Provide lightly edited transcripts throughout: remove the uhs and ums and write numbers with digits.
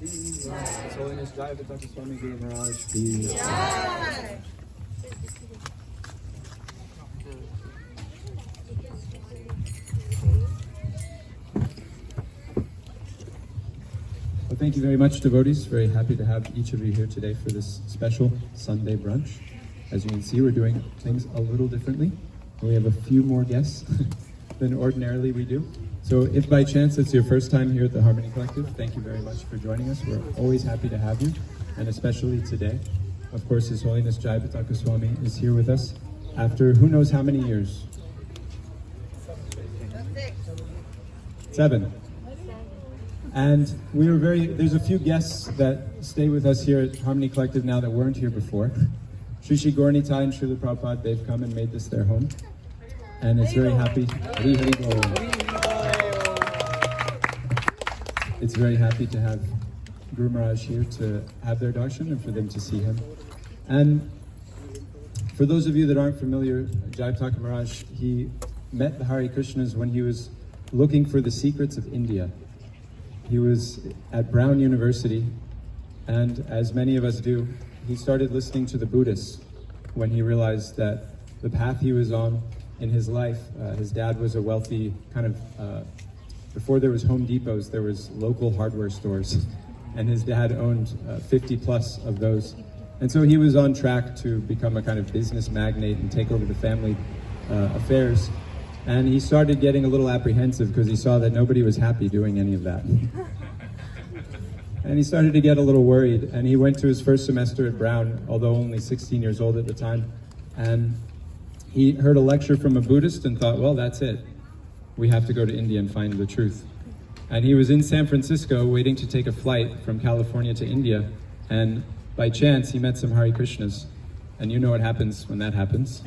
His Holiness Jaypataka Swami Guru Maharaj ki. Well, thank you very much, devotees. Very happy to have each of you here today for this special Sunday brunch. As you can see, we're doing things a little differently. We have a few more guests than ordinarily we do. So if by chance it's your first time here at the Harmony Collective, thank you very much for joining us. We're always happy to have you, and especially today. Of course, His Holiness Jaypataka Swami is here with us after who knows how many years? 7. And we were there's a few guests that stay with us here at Harmony Collective now that weren't here before. Sri Sri Gauranitai and Srila Prabhupada, they've come and made this their home. And it's very happy. It's very happy to have Guru Maharaj here to have their darshan and for them to see him. And for those of you that aren't familiar, Jaypataka Maharaj, he met the Hare Krishnas when he was looking for the secrets of India. He was at Brown University, and as many of us do, he started listening to the Buddhists when he realized that the path he was on in his life, his dad was a wealthy kind of, before there was Home Depots, there was local hardware stores, and his dad owned 50 plus of those. And so he was on track to become a kind of business magnate and take over the family affairs. And he started getting a little apprehensive because he saw that nobody was happy doing any of that. And he started to get a little worried, and he went to his first semester at Brown, although only 16 years old at the time, and he heard a lecture from a Buddhist and thought, well, that's it. We have to go to India and find the truth. And he was in San Francisco waiting to take a flight from California to India, and by chance he met some Hare Krishnas, and you know what happens when that happens.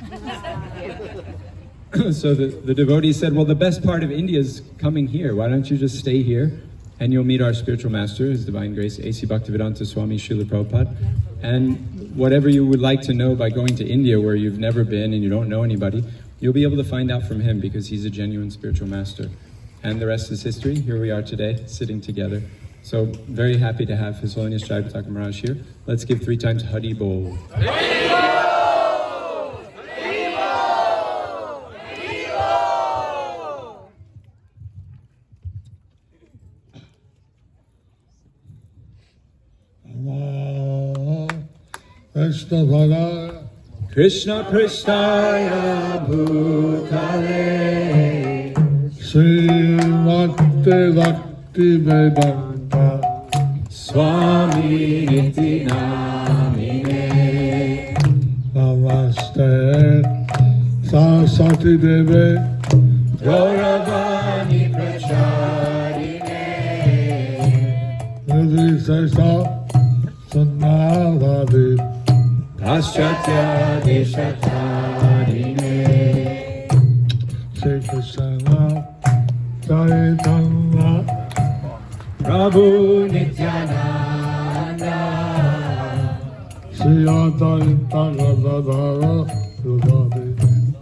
So the devotee said, well, the best part of India is coming here. Why don't you just stay here and you'll meet our spiritual master, His Divine Grace, A.C. Bhaktivedanta Swami Srila Prabhupada. And whatever you would like to know by going to India where you've never been and you don't know anybody, you'll be able to find out from him because he's a genuine spiritual master. And the rest is history. Here we are today, sitting together. So very happy to have His Holiness Jaypataka Maharaj here. Let's give 3 times Hari Bol. Hari Bol! Krishna Prasthaya Bhutale Srimate Bhakti Vedanta Swami Niti Namine Namaste Saraswati Deve Gauravani Pracharine Nidhi Sesa Sannavadi Paschatya Deshatarine Shri Krishna Chaitanya Prabhu Nityananda Shri Advaita Gadadhara Sudhari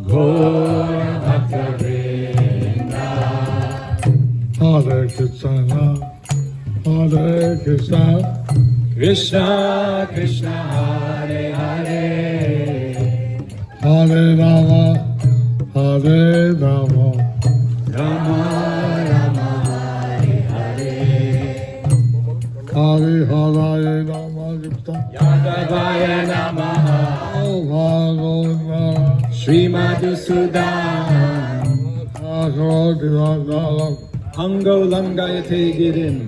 Gaura Bhakta Vrinda Hare Krishna Hare Krishna Krishna Krishna Hare Hare Hare Rama Hare Rama Rama Rama Hare Hare Hari Haraye Namaha Kirtan. Yadavaya Namaha. Bhagavata Sri Madhusudan. Karoti Ragalam. Ango Langayate Girim.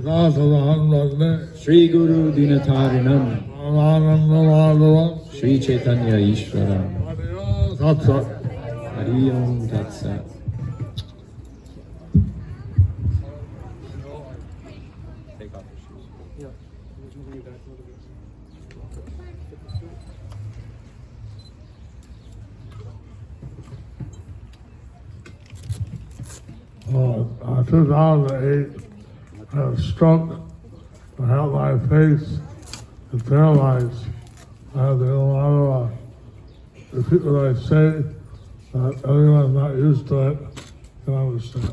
Sasavahandane. Sri Guru Dinatarinam. Ananda Madhava. Sri Chaitanya Ishwaram. Tatsat. Hari Om Tat Sat. Take off your shoes. In 2008, I had a stroke. I had my face is paralyzed. I had to do a lot of the people I say that everyone's not used to it can understand.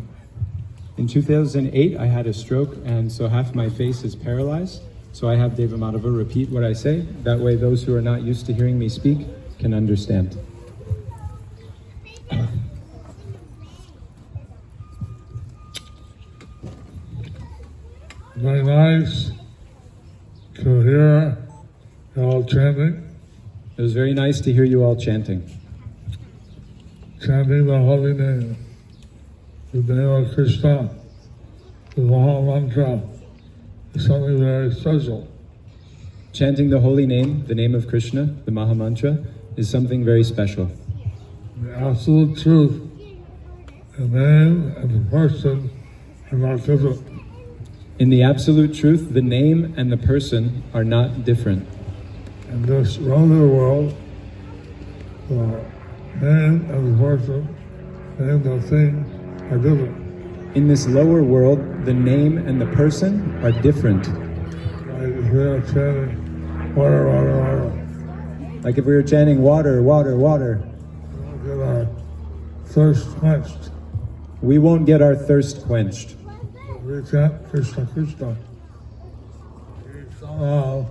In 2008, I had a stroke, and so half my face is paralyzed. So I have Deva Madhava repeat what I say. That way, those who are not used to hearing me speak can understand. Very nice to hear you all chanting, It was very nice to hear you all chanting. chanting the holy name, the name of Krishna, the Maha Mantra, is something very special. Chanting the holy name, the name of Krishna, the Maha Mantra, is something very special. The absolute truth, the name and the person are not different. In the absolute truth, the name and the person are not different. In this relative world, the name and the person, and the thing are different. In this lower world, the name and the person are different. Like if we are chanting water, water, water, Like if we were chanting water, water, water, we'll get our thirst quenched. we won't get our thirst quenched. If we chant Krishna, Krishna, somehow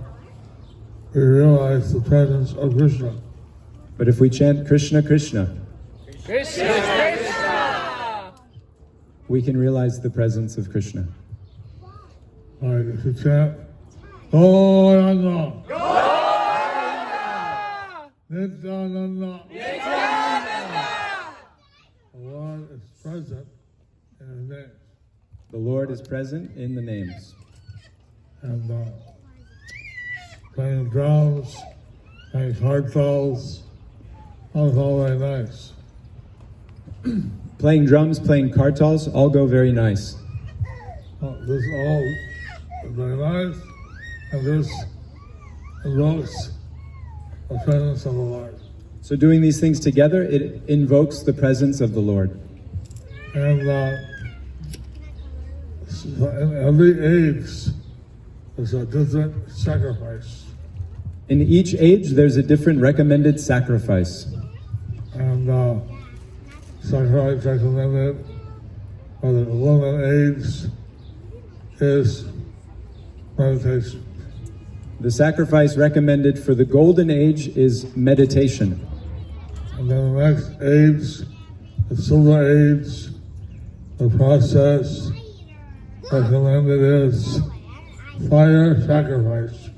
we realize the presence of Krishna. But if we chant Krishna, Krishna, we can realize the presence of Krishna. Like if you chant Goyanga, Nityananda, the Lord is present in His name. The Lord is present in the names. And playing drums, playing kartals, that's all very nice. Playing drums, playing kartals, all go very nice. This all is very nice, and this invokes the presence of the Lord. So doing these things together, it invokes the presence of the Lord. And in every age, there's a different sacrifice. In each age, there's a different recommended sacrifice. And sacrifice recommended for the golden age is meditation. The sacrifice recommended for the golden age is meditation. And then the next age, the silver age, the process recommended is fire sacrifice.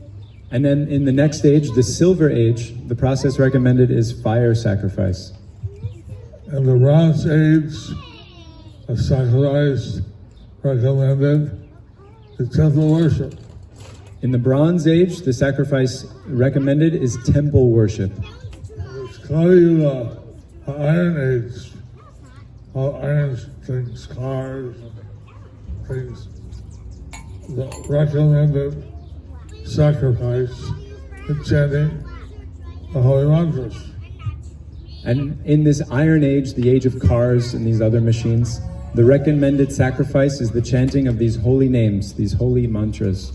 And then in the next age, the silver age, the process recommended is fire sacrifice. In the bronze age, the sacrifice recommended is temple worship. In the bronze age, the sacrifice recommended is temple worship. It's called the iron age. All iron things, cars, things. The recommended sacrifice is chanting the holy mantras. And in this iron age, the age of cars and these other machines, the recommended sacrifice is the chanting of these holy names, these holy mantras.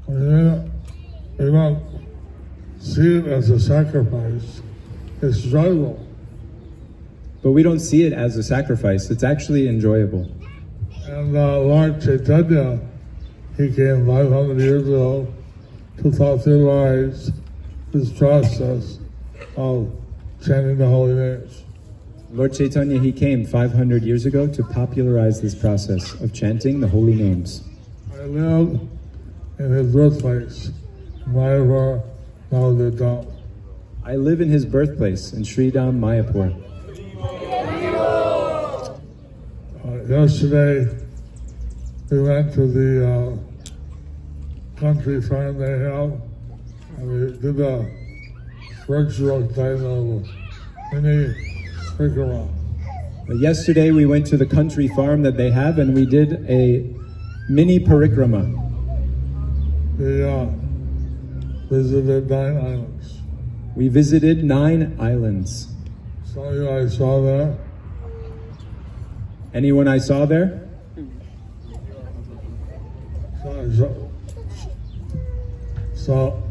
We don't see it as a sacrifice. It's joyful. But we don't see it as a sacrifice. It's actually enjoyable. And Lord Chaitanya, he came 500 years ago to popularize this process of chanting the holy names. Lord Chaitanya, he came 500 years ago to popularize this process of chanting the holy names. I live in his birthplace, Mayapur, Navadvip. I live in his birthplace in Sridham, Mayapur. Yesterday, we went to the country farm they have, and we did a virtual kind of mini parikrama. Yesterday we went to the country farm that they have and we did a mini parikrama. We visited 9 islands. We visited 9 islands. Some of you I saw there. Anyone I saw there? So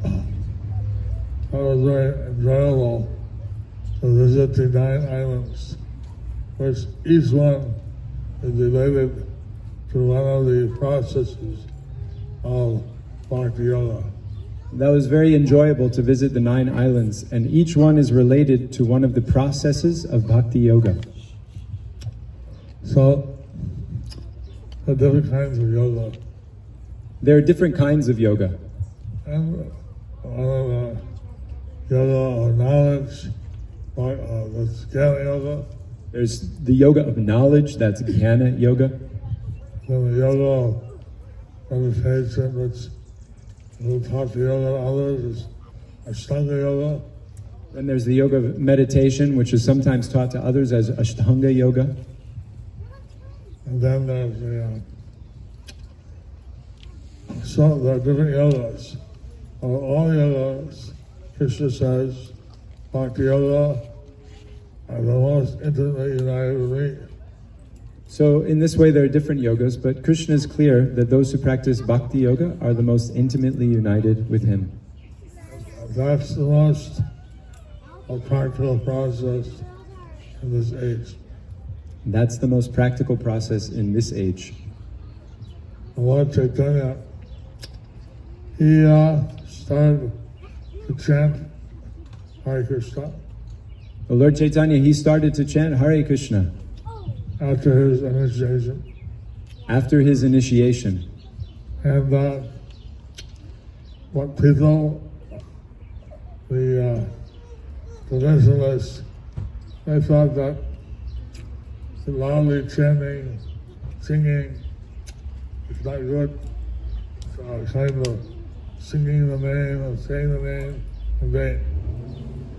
it was very enjoyable to visit the 9 islands, which each one is related to one of the processes of Bhakti Yoga. That was very enjoyable to visit the 9 islands, and each one is related to one of the processes of Bhakti Yoga. So, there are different kinds of yoga. There are different kinds of yoga. And one of the yoga of knowledge, that's Jnana Yoga. There's the yoga of knowledge, that's Jnana Yoga. Then the yoga of meditation, which we'll talk to yoga and others, is Ashtanga Yoga. Then there's the yoga of meditation, which is sometimes taught to others as Ashtanga Yoga. And then there's the, so there are different yogas. All yogas, Krishna says, Bhakti Yoga are the most intimately united with me. So in this way there are different yogas, but Krishna is clear that those who practice Bhakti Yoga are the most intimately united with him. That's the most practical process in this age. That's the most practical process in this age. Lord Chaitanya, he started to chant Hare Krishna. The Lord Chaitanya, he started to chant Hare Krishna After his initiation. after his initiation. And what people, the traditionalists, they thought that loudly chanting, singing, is not good. So kind of singing the name and saying the name in vain.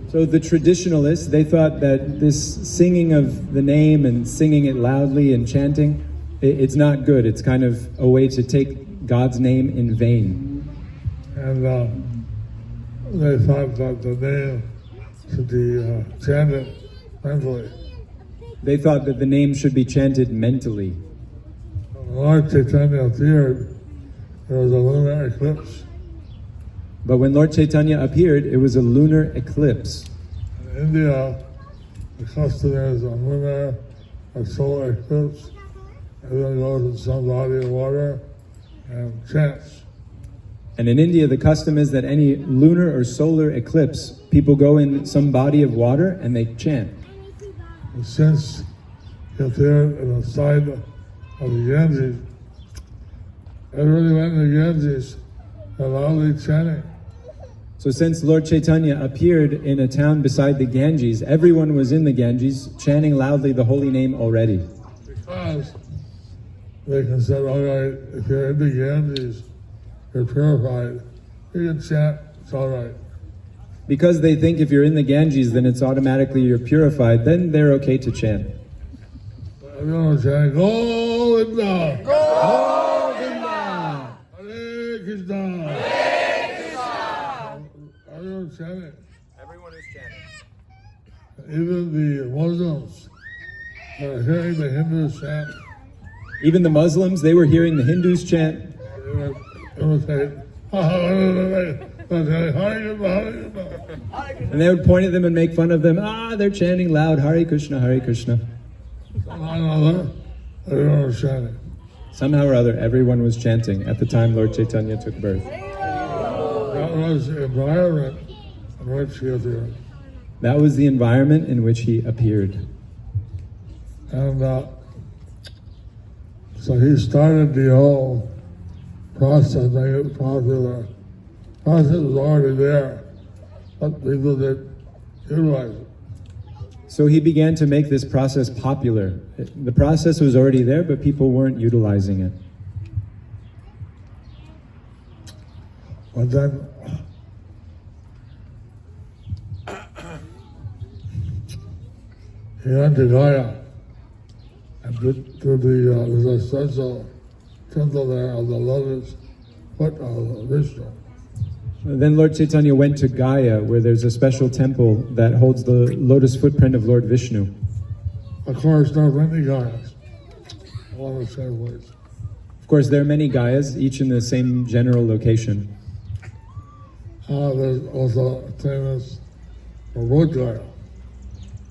So the traditionalists, they thought that this singing of the name and singing it loudly and chanting, it's not good. It's kind of a way to take God's name in vain. And they thought that the name should be chanted mentally. They thought that the name should be chanted mentally. When Lord Chaitanya appeared, there was a lunar eclipse. But when Lord Chaitanya appeared, it was a lunar eclipse. In India, the custom is a lunar or solar eclipse. Everyone goes in some body of water and chants. And in India, the custom is that any lunar or solar eclipse, people go in some body of water and they chant. And since he appeared on the side of the Ganges, everybody went in the Ganges and loudly chanting. So since Lord Chaitanya appeared in a town beside the Ganges, everyone was in the Ganges chanting loudly the holy name already. Because they consider, all right, if you're in the Ganges, you're purified, you can chant, it's all right. Because they think if you're in the Ganges, then it's automatically you're purified, then they're okay to chant. Everyone was chanting, Govinda! Govinda! Hare Krishna! Everyone was chanting. Everyone is chanting. Even the Muslims were hearing the Hindus chant. Even the Muslims, they were hearing the Hindus chant. They would imitate. And they would point at them and make fun of them. They're chanting loud, Hare Krishna, Hare Krishna. Everyone was chanting. Somehow or other, everyone was chanting at the time Lord Chaitanya took birth. That was the environment in which he appeared. That was the environment in which he appeared. And so he started the whole process, making it popular. The process was already there, but people didn't utilize it. So he began to make this process popular. The process was already there, but people weren't utilizing it. But then he went to Gaya and to there's a special temple there of the lotus foot of Vishnu. Then Lord Chaitanya went to Gaya, where there's a special temple that holds the lotus footprint of Lord Vishnu. Of course, there are many Gayas, all the same place. Of course, there are many Gayas, each in the same general location. There's also a famous Bodh Gaya.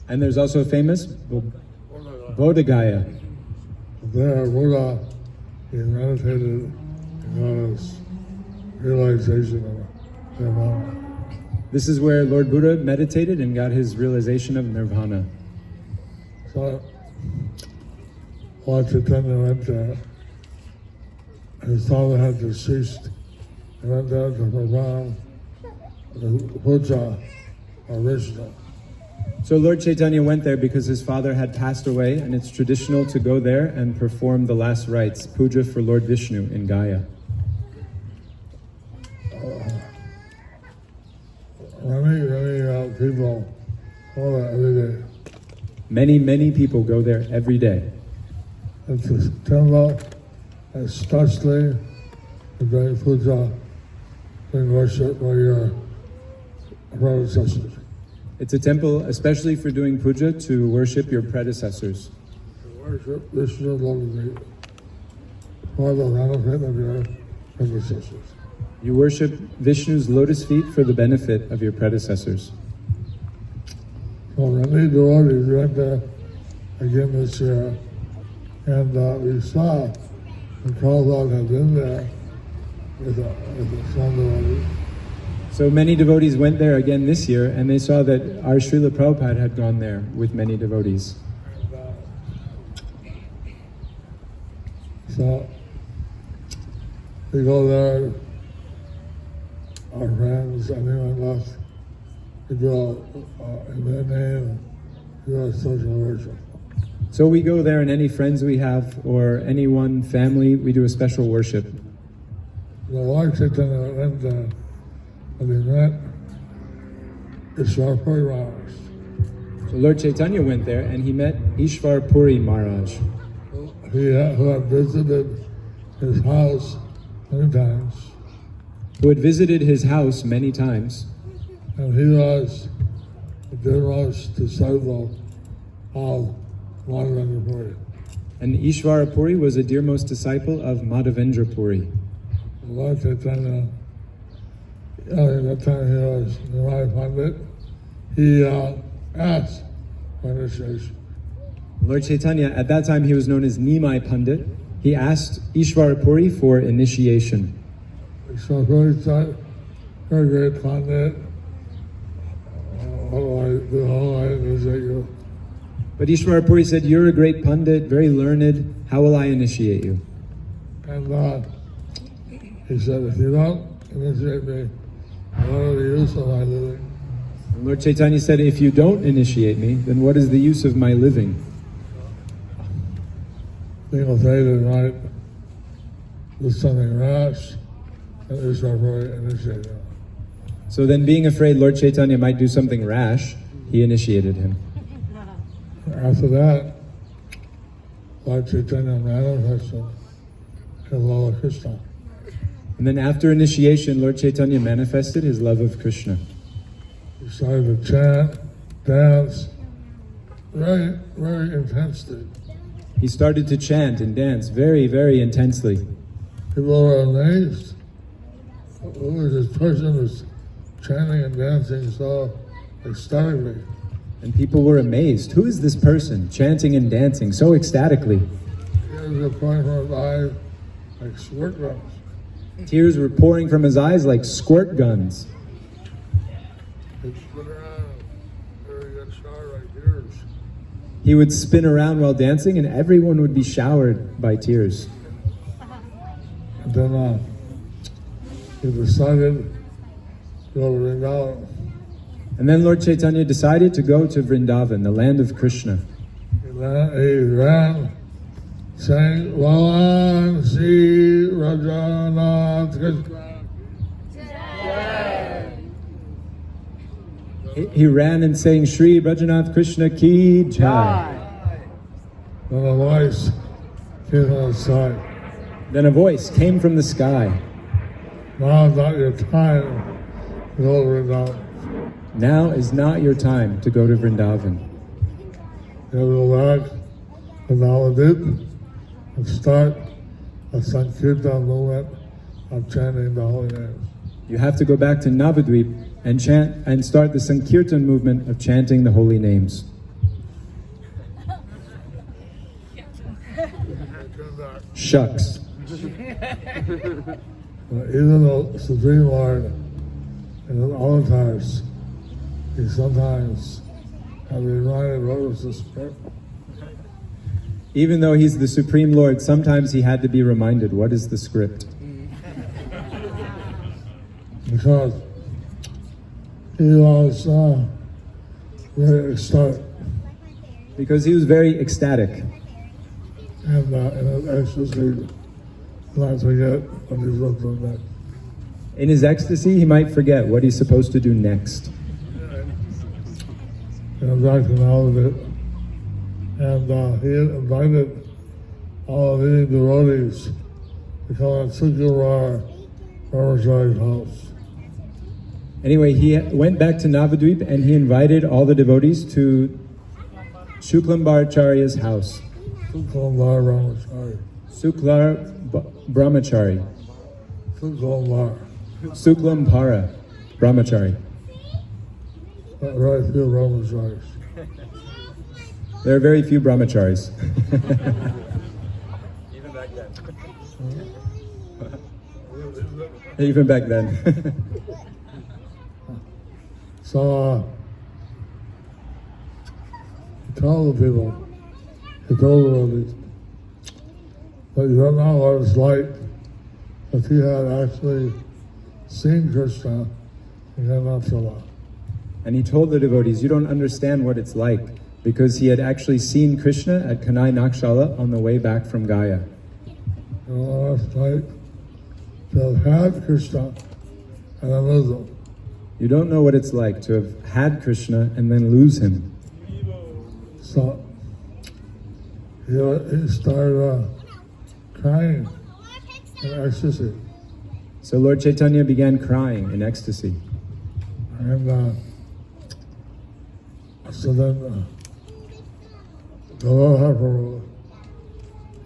And there's also a famous Bodh Gaya. There, Buddha, he meditated and got his realization of nirvana. This is where Lord Buddha meditated and got his realization of nirvana. So, Lord Chaitanya went there. His father had deceased. He went there to perform the puja of Vishnu. So Lord Chaitanya went there because his father had passed away, and it's traditional to go there and perform the last rites, puja for Lord Vishnu in Gaya. Many people go there every day. Many people go there every day. It's a temple, especially during puja, during worship for your predecessors. It's a temple especially for doing puja to worship your predecessors. Worship Vishnu Lord for the benefit of your predecessors. You worship Vishnu's lotus feet for the benefit of your predecessors. So many devotees went there again this year, and we saw the Prabhupada had been there with some devotees. So many devotees went there again this year, and they saw that our Srila Prabhupada had gone there with many devotees. So we go there, our friends, anyone left, we go in their name, we do social worship. So we go there, and any friends we have, or anyone, family, we do a special worship. The Lord Chaitanya went there, and he met Ishwar Puri Maharaj. So Lord Chaitanya went there, and he met Ishwar Puri Maharaj, Who had visited his house many times, who had visited his house many times, and he was the dearest disciple of Madhavendra Puri. and Ishwara Puri was a dearmost disciple of Madhavendra Puri. Lord Chaitanya, at that time he was Nimai Pandit, he asked for initiation. Lord Chaitanya, at that time he was known as Nimai Pandit. He asked Ishwara Puri for initiation. So Puri said, "You're a great Pandit. How do I initiate you?" But Ishwara Puri said, "You're a great Pandit, very learned. How will I initiate you?" And he said, "If you don't initiate me, what are the use of my living?" And Lord Chaitanya said, "If you don't initiate me, then what is the use of my living?" Being afraid it might do something rash, and Ishwar Puri initiated him. So then, being afraid Lord Chaitanya might do something rash, he initiated him. After that, Lord Chaitanya manifested his love of Krishna. And then after initiation, Lord Chaitanya manifested his love of Krishna. He started to chant, dance, very, very intensely. He started to chant and dance very, very intensely. People were amazed. Who was this person who's chanting and dancing so ecstatically? And people were amazed. Who is this person chanting and dancing so ecstatically? Tears were pouring from his eyes like squirt guns. Tears were pouring from his eyes like squirt guns. He split around and there he got showered like tears. he would spin around while dancing and everyone would be showered by tears. And then he decided to go to Vrindavan. And then Lord Chaitanya decided to go to Vrindavan, the land of Krishna. He ran saying, Bhagavan Sri Rajanath Krishna. He ran and sang Shri Brajanath Krishna Ki Jai. Then a voice came from the side. Then a voice came from the sky. Now is not your time to go to Vrindavan. Now is not your time to go to Vrindavan. You have to go back to Navadip and start a Sankirtan movement of chanting the holy names. You have to go back to Navadvip and chant and start the Sankirtan movement of chanting the holy names. Shucks. Even though Supreme Lord in his avatars, he sometimes has reminded what was the script. Even though he's the Supreme Lord, sometimes he had to be reminded, what is the script? Because he was very ecstatic. Because he was very ecstatic. And in his ecstasy, not forget what he's looking at. In his ecstasy, he might forget what he's supposed to do next. And back to Navadip. And he invited all the leading devotees to come to Sukuvar Brahmachari's house. Anyway, he went back to Navadvip and he invited all the devotees to Shuklambaracharya's house. Suklambar Brahmachari. Suklar Brahmachari. Suklambar. Suklampara Brahmachari. Not very few Brahmacharis. There are very few brahmacharis. Even back then. So he told the people, he told the devotees, that you don't know what it's like if he had actually seen Krishna in Himanshala. And he told the devotees, you don't understand what it's like, because he had actually seen Krishna at Kanai Nakshala on the way back from Gaya. You know what it's like to have had Krishna and then lose him. You don't know what it's like to have had Krishna and then lose him. So he started crying in ecstasy. So Lord Chaitanya began crying in ecstasy. And so then Gadadhar Prabhu,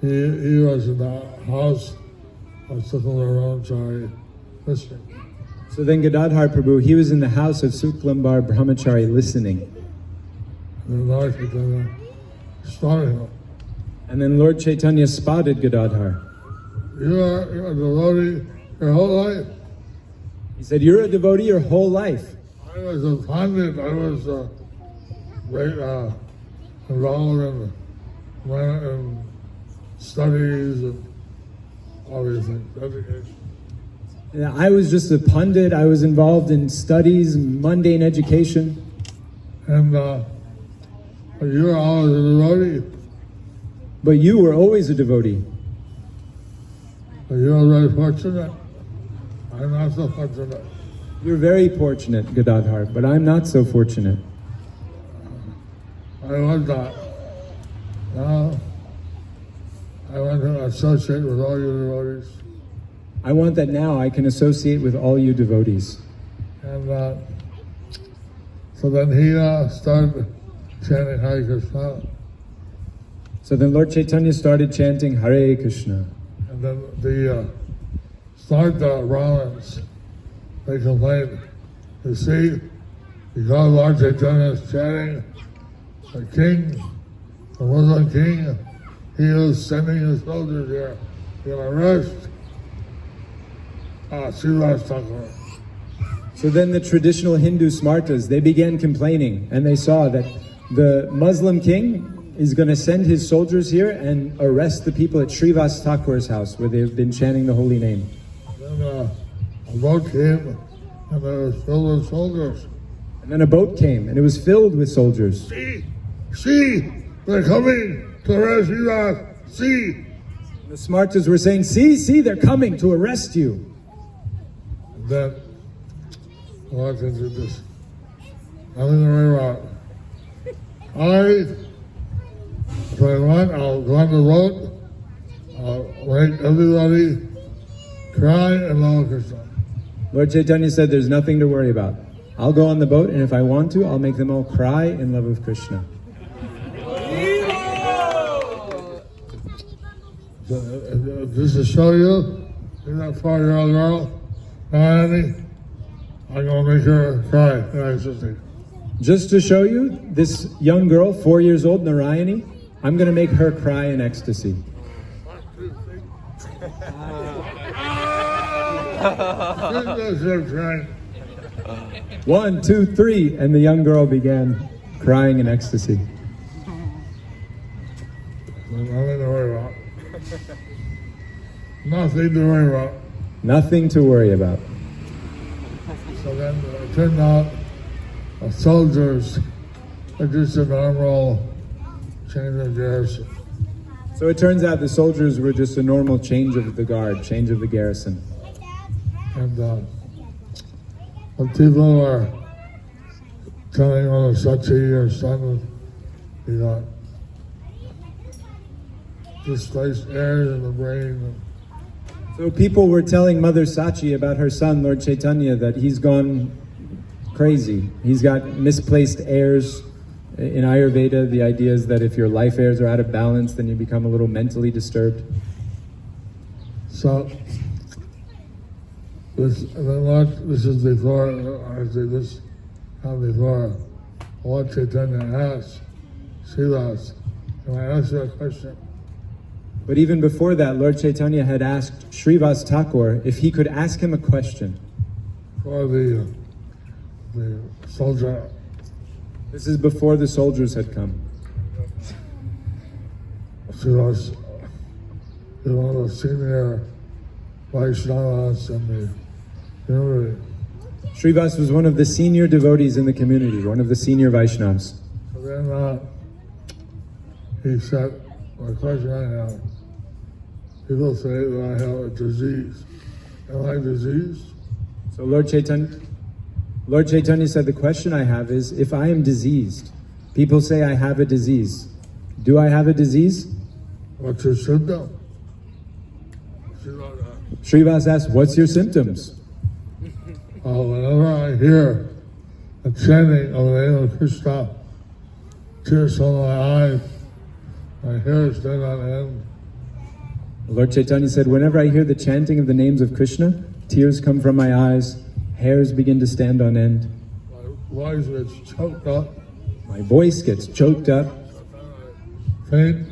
he was in the house of Suklambar Brahmachari listening. So then Gadadhar Prabhu, he was in the house of Suklambar Brahmachari listening. And then Lord Chaitanya spotted him. And then Lord Chaitanya spotted Gadadhar. You're a devotee your whole life. He said, you're a devotee your whole life. I was a pundit, I was very involved in studies and all these things, education. Yeah, I was just a pundit. I was involved in studies, mundane education. And you were always a devotee. But you were always a devotee. But you were very fortunate. I'm not so fortunate. You're very fortunate, Gadadhar, but I'm not so fortunate. I was not. Now, I want to associate with all you devotees. I want that now I can associate with all you devotees. And so then he started chanting Hare Krishna. So then Lord Chaitanya started chanting Hare Krishna. And then the Brahmins, they complained, you see, because Lord Chaitanya is chanting, the king, the Muslim king, he is sending his soldiers here to arrest Jaypataka. So then the traditional Hindu smartas, they began complaining, and they saw that the Muslim king, is going to send his soldiers here and arrest the people at Srivas Thakur's house where they've been chanting the holy name. Then a boat came and it was filled with soldiers. And then a boat came and it was filled with soldiers. See, they're coming to arrest you. See. The Smartas were saying, see, they're coming to arrest you. And then I walked into this. Nothing to worry about. If I want, I'll go on the road. I'll make everybody cry and love Krishna. Lord Chaitanya said there's nothing to worry about. I'll go on the boat, and if I want to, I'll make them all cry in love of Krishna. So, just to show you, that 4-year-old girl, Narayani, I'm going to make her cry in ecstasy. Just to show you, this young girl, 4 years old, Narayani, I'm going to make her cry in ecstasy. One, two, three, and the young girl began crying in ecstasy. Nothing to worry about. Nothing to worry about. Nothing to worry about. So then it turned out the soldiers are just a normal change of garrison. So it turns out the soldiers were just a normal change of the guard, change of the garrison. And when people are telling Mother Sachi or son, displaced areas in the brain. So people were telling Mother Sachi about her son, Lord Chaitanya, that he's gone crazy. He's got misplaced heirs. In Ayurveda, the idea is that if your life heirs are out of balance, then you become a little mentally disturbed. So, this is before, I say this, before Lord Chaitanya asked Srivas, can I ask you a question? But even before that, Lord Chaitanya had asked Srivas Thakur if he could ask him a question. For the soldier. This is before the soldiers had come. Srivas is one of the senior Vaishnavas in the community. Srivas was one of the senior devotees in the community, one of the senior Vaishnavas. So then he said, my question I have, people say that I have a disease. Am I diseased? So Lord Chaitanya said, the question I have is, if I am diseased, people say I have a disease. Do I have a disease? What's your symptom? Srivas asked, what's your symptoms? Whenever I hear a chanting of the name of Krishna, tears from my eyes, my hair stand on end. Lord Chaitanya said, whenever I hear the chanting of the names of Krishna, tears come from my eyes, hairs begin to stand on end. My voice gets choked up. My voice gets choked up. Faint.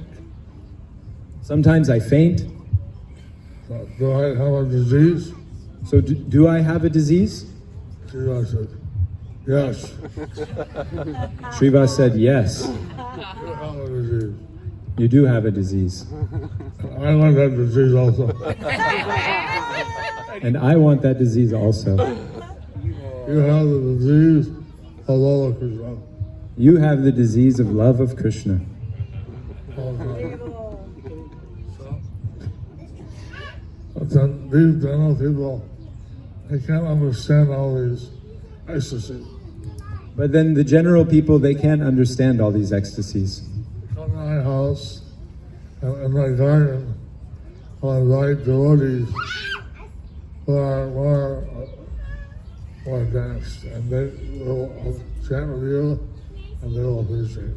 Sometimes I faint. Do I have a disease? So do I have a disease? Srivas said, yes. Srivas said, yes, You have a disease. you do have a disease. I want that disease also. And I want that disease also. You have the disease of love of Krishna. You have the disease of love of Krishna. But then these general people, they can't understand all these ecstasies. But then the general people, they can't understand all these ecstasies. Come to my house, and in my garden, I'll invite devotees who are more advanced, and they will chant with you, and they will appreciate it.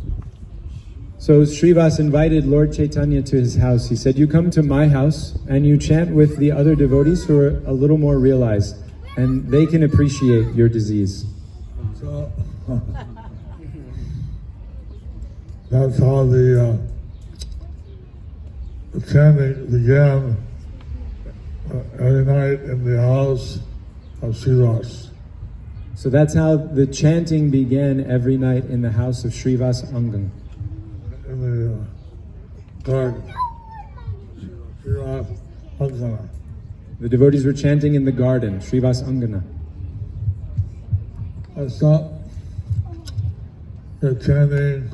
So Srivas invited Lord Chaitanya to his house. He said, you come to my house and you chant with the other devotees who are a little more realized, and they can appreciate your disease. So, that's how the chanting began every night in the house of Srivas. So that's how the chanting began every night in the house of Srivas Angan. in the garden. The devotees were chanting in the garden, Srivas Angana. I thought that chanting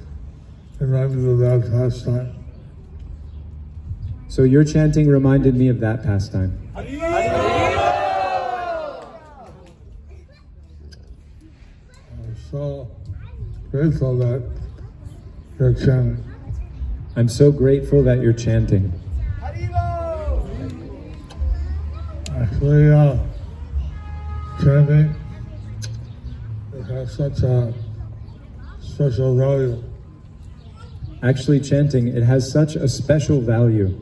reminded me of that pastime. So your chanting reminded me of that pastime. I'm so grateful that you're chanting. I'm so grateful that you're chanting. Actually, chanting, it has such a special value. Actually, chanting, it has such a special value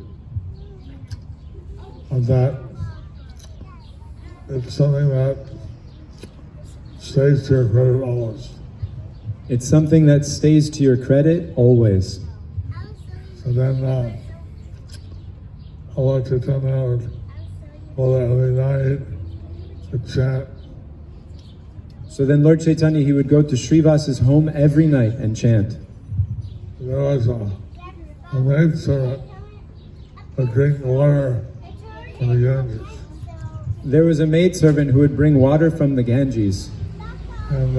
That it's something that stays to your credit always. It's something that stays to your credit always. So then, I like to come out all every night to chant. So then Lord Chaitanya, he would go to Srivas's home every night and chant. There was a maidservant that drink water from the Ganges. There was a maidservant who would bring water from the Ganges. And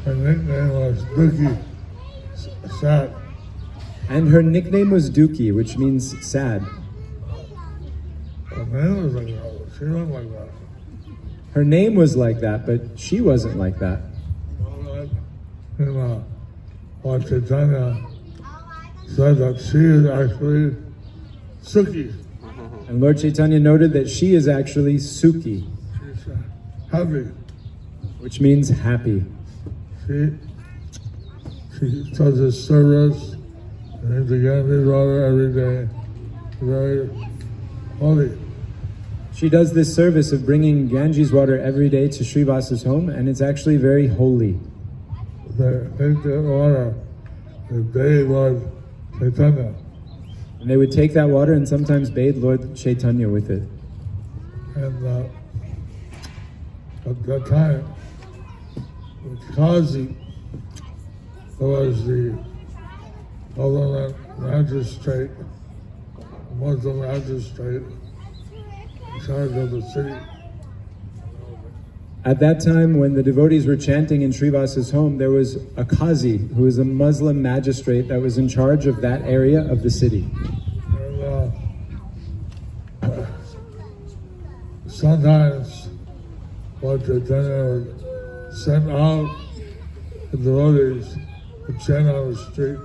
her nickname was Dookie, sad. And her nickname was Dookie, which means sad. Her name was like that. She wasn't like that. Her name was like that, but she wasn't like that. And Lord Chaitanya said that she is actually Suki. And Lord Chaitanya noted that she is actually Sukhi, She's happy. which means happy. She does this service and the Ganges water every day. Very holy. She does this service of bringing Ganges water every day to Srivas's home, and it's actually very holy. They take that water and bathe Lord Chaitanya. And they would take that water and sometimes bathe Lord Chaitanya with it. And at that time, the Qazi was the ultimate magistrate, Muslim magistrate in charge of the city. At that time, when the devotees were chanting in Srivas's home, there was a Qazi, who was a Muslim magistrate that was in charge of that area of the city. And sometimes Lord Chaitanya would send out the devotees to chant on the street.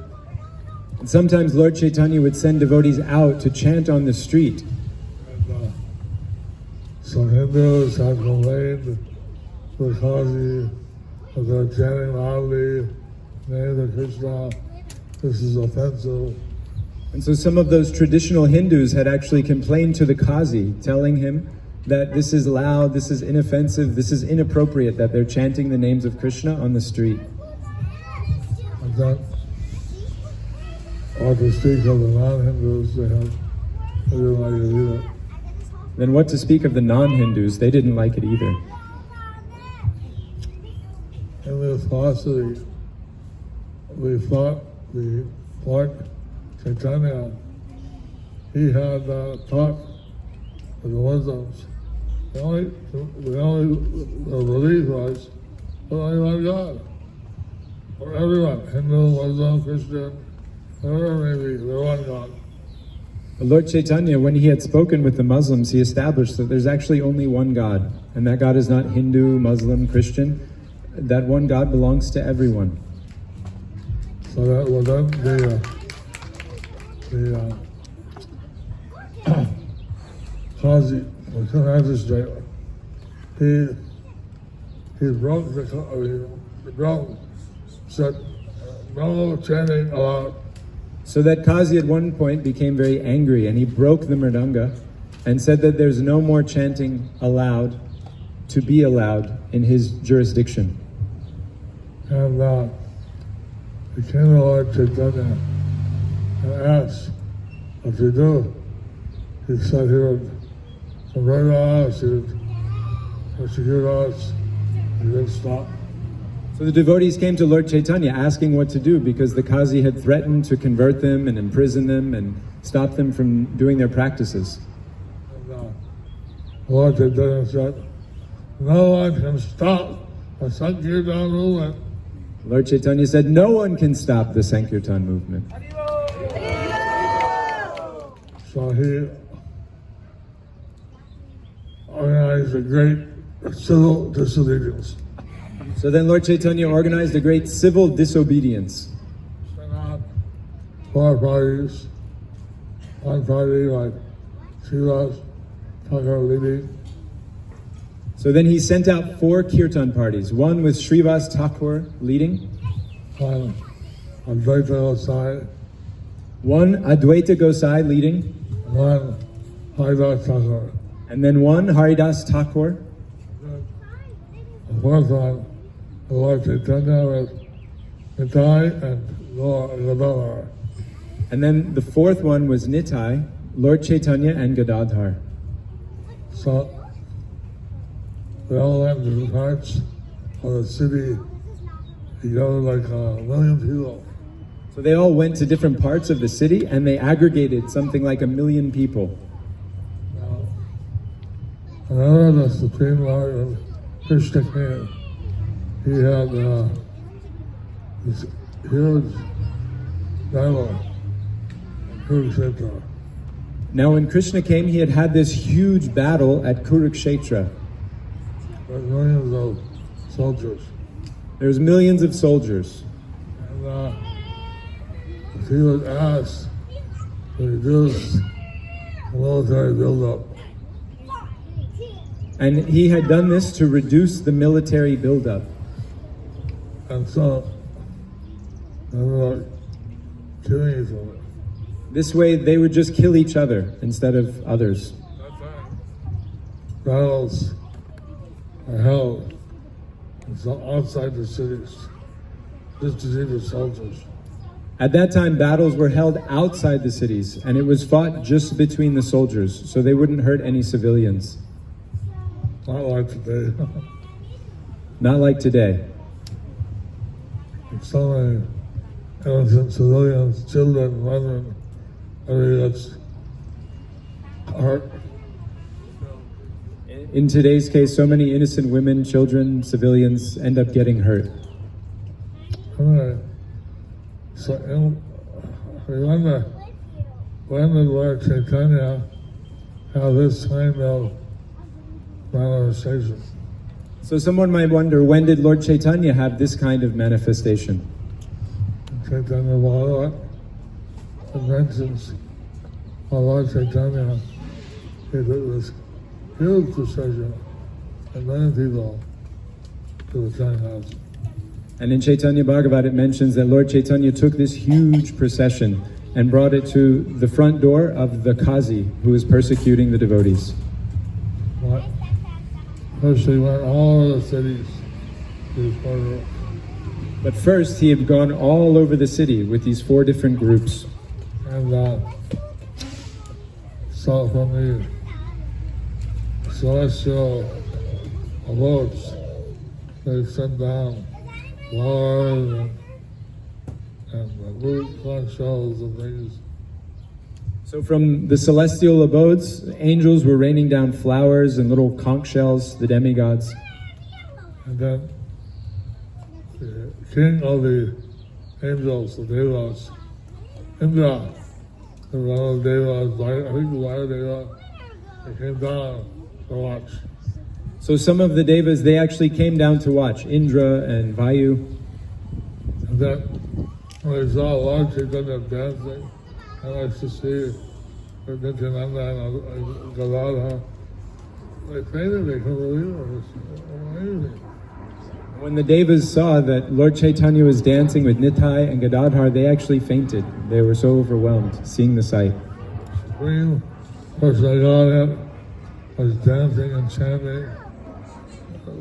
And sometimes Lord Chaitanya would send devotees out to chant on the street. And some Hindus had complained to the Qazi that they're chanting loudly, name of Krishna, this is offensive. And so some of those traditional Hindus had actually complained to the Qazi, telling him that this is loud, this is inoffensive, this is inappropriate that they're chanting the names of Krishna on the street. And then, or to speak of the non-Hindus, they didn't like it either. Then what to speak of the non-Hindus? They didn't like it either. In this philosophy, we thought the Lord Chaitanya, he had taught the Muslims. The only belief was only one God. For everyone, Hindu, Muslim, Christian, whatever it may be, they're one God. Lord Chaitanya, when he had spoken with the Muslims, he established that there's actually only one God, and that God is not Hindu, Muslim, Christian. That one God belongs to everyone. So that well, then the Qazi, the magistrate, he broke said no chanting allowed. So that Qazi at one point became very angry, and he broke the mridanga and said that there's no more chanting allowed to be allowed in his jurisdiction. And he came to Lord Chaitanya and asked what to do. He said he would convert us, he would persecute us, he didn't stop. So the devotees came to Lord Chaitanya asking what to do because the Qazi had threatened to convert them and imprison them and stop them from doing their practices. And, Lord Chaitanya said, no one can stop the Sankirtan movement. Lord Chaitanya said, no one can stop the Sankirtan movement. So he organized a great civil disobedience. So then Lord Chaitanya organized a great civil disobedience. Sent out 4 parties. One party like Jaypataka leading. So then he sent out 4 kirtan parties, one with Srivas Thakur leading, One Advaita Gosai, one Advaita Gosai leading, one Haridas Thakur. and then one Haridas Thakur. The 4th one, the Lord Chaitanya with Nitai and Lord Gadadhar. And then the 4th one was Nitai, Lord Chaitanya and Gadadhar. So they all went to the parts of the city. He gathered like 1 million people. So they all went to different parts of the city and they aggregated something like 1 million people. Whenever the Supreme Lord of Krishna came, he had this huge battle in Kurukshetra. Now when Krishna came, he had this huge battle at Kurukshetra. With millions of soldiers. There was millions of soldiers. And he was asked to reduce the military buildup. And he had done this to reduce the military buildup. And so they were killing each other. This way they would just kill each other instead of others. Battles are held outside the cities, just to see the soldiers. At that time, battles were held outside the cities, and it was fought just between the soldiers, so they wouldn't hurt any civilians. Not like today. Not like today. So many innocent civilians, children, women, that's hurt. In today's case, so many innocent women, children, civilians end up getting hurt. Anyway, so remember, when did Lord Chaitanya have this kind of manifestation? So someone might wonder, when did Lord Chaitanya have this kind of manifestation? Chaitanya Bhagavat, it mentions Lord Chaitanya, he did this huge procession and many people to the China house. And in Chaitanya Bhagavat it mentions that Lord Chaitanya took this huge procession and brought it to the front door of the Qazi who was persecuting the devotees. But first he went all over the cities to his order. But first he had gone all over the city with these 4 different groups. And so from the celestial abodes, they sent down flowers and root conch shells and things. So from the celestial abodes, angels were raining down flowers and little conch shells, the demigods. And then the king of the angels, the devas, Indra, the one of the devas, I think the Vayadeva, they came down to watch. So some of the devas, they actually came down to watch, Indra and Vayu. And then when they saw Lord Chaitanya dancing, and I used to see Nityananda and Gadadhar, they fainted, they couldn't believe it. It was amazing. When the devas saw that Lord Chaitanya was dancing with Nitai and Gadadhar, they actually fainted. They were so overwhelmed seeing the sight. Supreme Personality was dancing and chanting.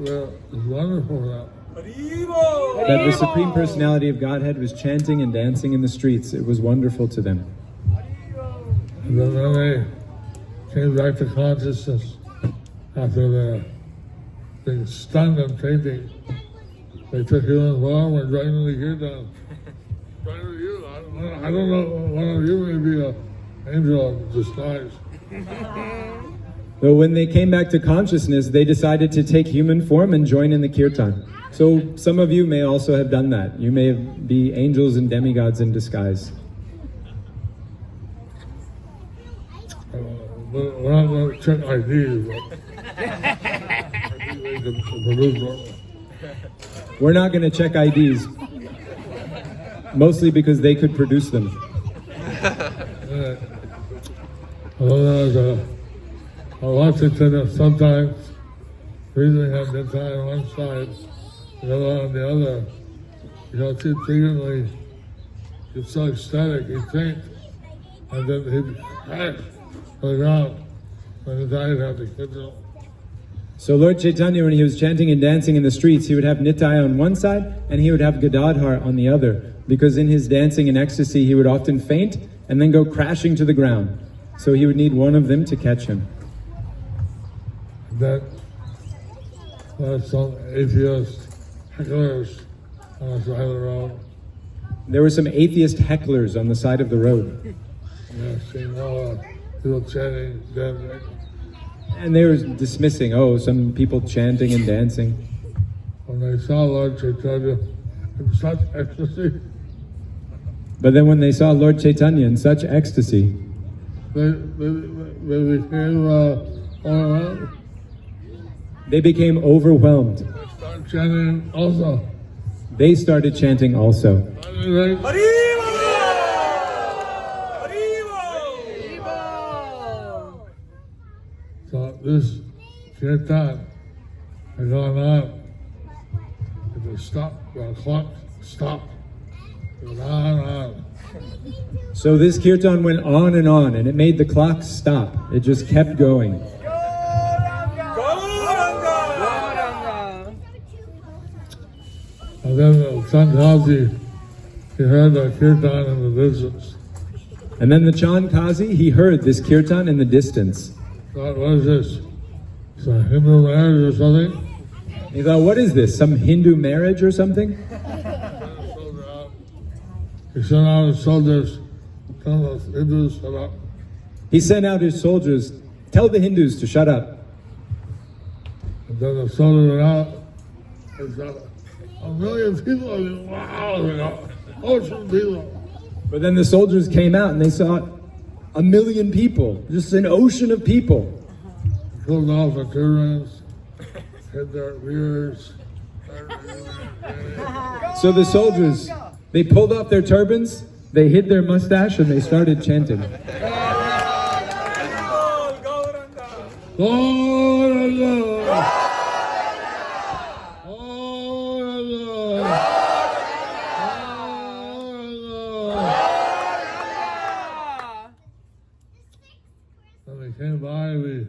It was wonderful now. That the Supreme Personality of Godhead was chanting and dancing in the streets. It was wonderful to them. And then when they came back to consciousness after being stunned and fainting, they took human form and joined the kirtan. I don't know, one of you may be an angel in disguise. So when they came back to consciousness, they decided to take human form and join in the kirtan. So some of you may also have done that. You may be angels and demigods in disguise. We're not going to check IDs, but I think they can produce one. We're not going to check IDs, mostly because they could produce them. I watch it sometimes, usually have the time on one side, the other on the other. You know, see frequently, it's so ecstatic, he faint, and then he'd crash to the ground, and he died after kids. So Lord Chaitanya, when he was chanting and dancing in the streets, he would have Nitai on one side and he would have Gadadhar on the other, because in his dancing in ecstasy he would often faint and then go crashing to the ground. So he would need one of them to catch him. That some atheist hecklers on the side of the road. There were some atheist hecklers on the side of the road. Yeah, seeing all people chanting, dancing. And they were dismissing, oh, some people chanting and dancing. When they saw Lord Chaitanya in such ecstasy, But then when they saw Lord Chaitanya in such ecstasy, they became overwhelmed. they became overwhelmed. They started chanting also. They started chanting also. So this kirtan had gone on. It was stopped, the clock stopped. It went on and on. So this kirtan went on and it made the clock stop. It just kept going. And then the Sankazi, he heard the kirtan in the distance. And then the Chand Kazi, he heard this kirtan in the distance. Thought, what is this? It's a Hindu marriage or something? He thought, what is this? Some Hindu marriage or something? He sent out his soldiers, tell the Hindus shut up. He sent out his soldiers, tell the Hindus to shut up. And then the soldiers went out, and saw 1 million people. I mean, wow, they got ocean of people. But then the soldiers came out and they saw 1 million people, just an ocean of people. Pulled off their turbans, hid their ears. So the soldiers, they pulled off their turbans, they hid their mustache, and they started chanting. When we came by, we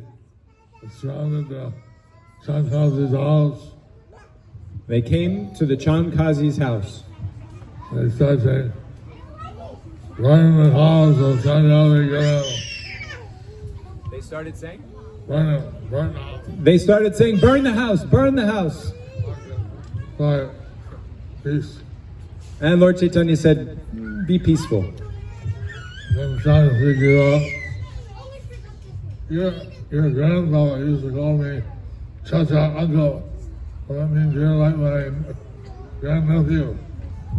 surrounded the Sankazi's house. They came to the Chand Kazi's house. They started saying, burn the house of Sankazi, get out. They started saying? Burn it, burn it. They started saying, burn the house, burn the house. Quiet, peace. And Lord Chaitanya said, be peaceful. Then trying to figure out, your grandfather used to call me Cha-Cha Uncle. Well, that means you're like my grandnephew.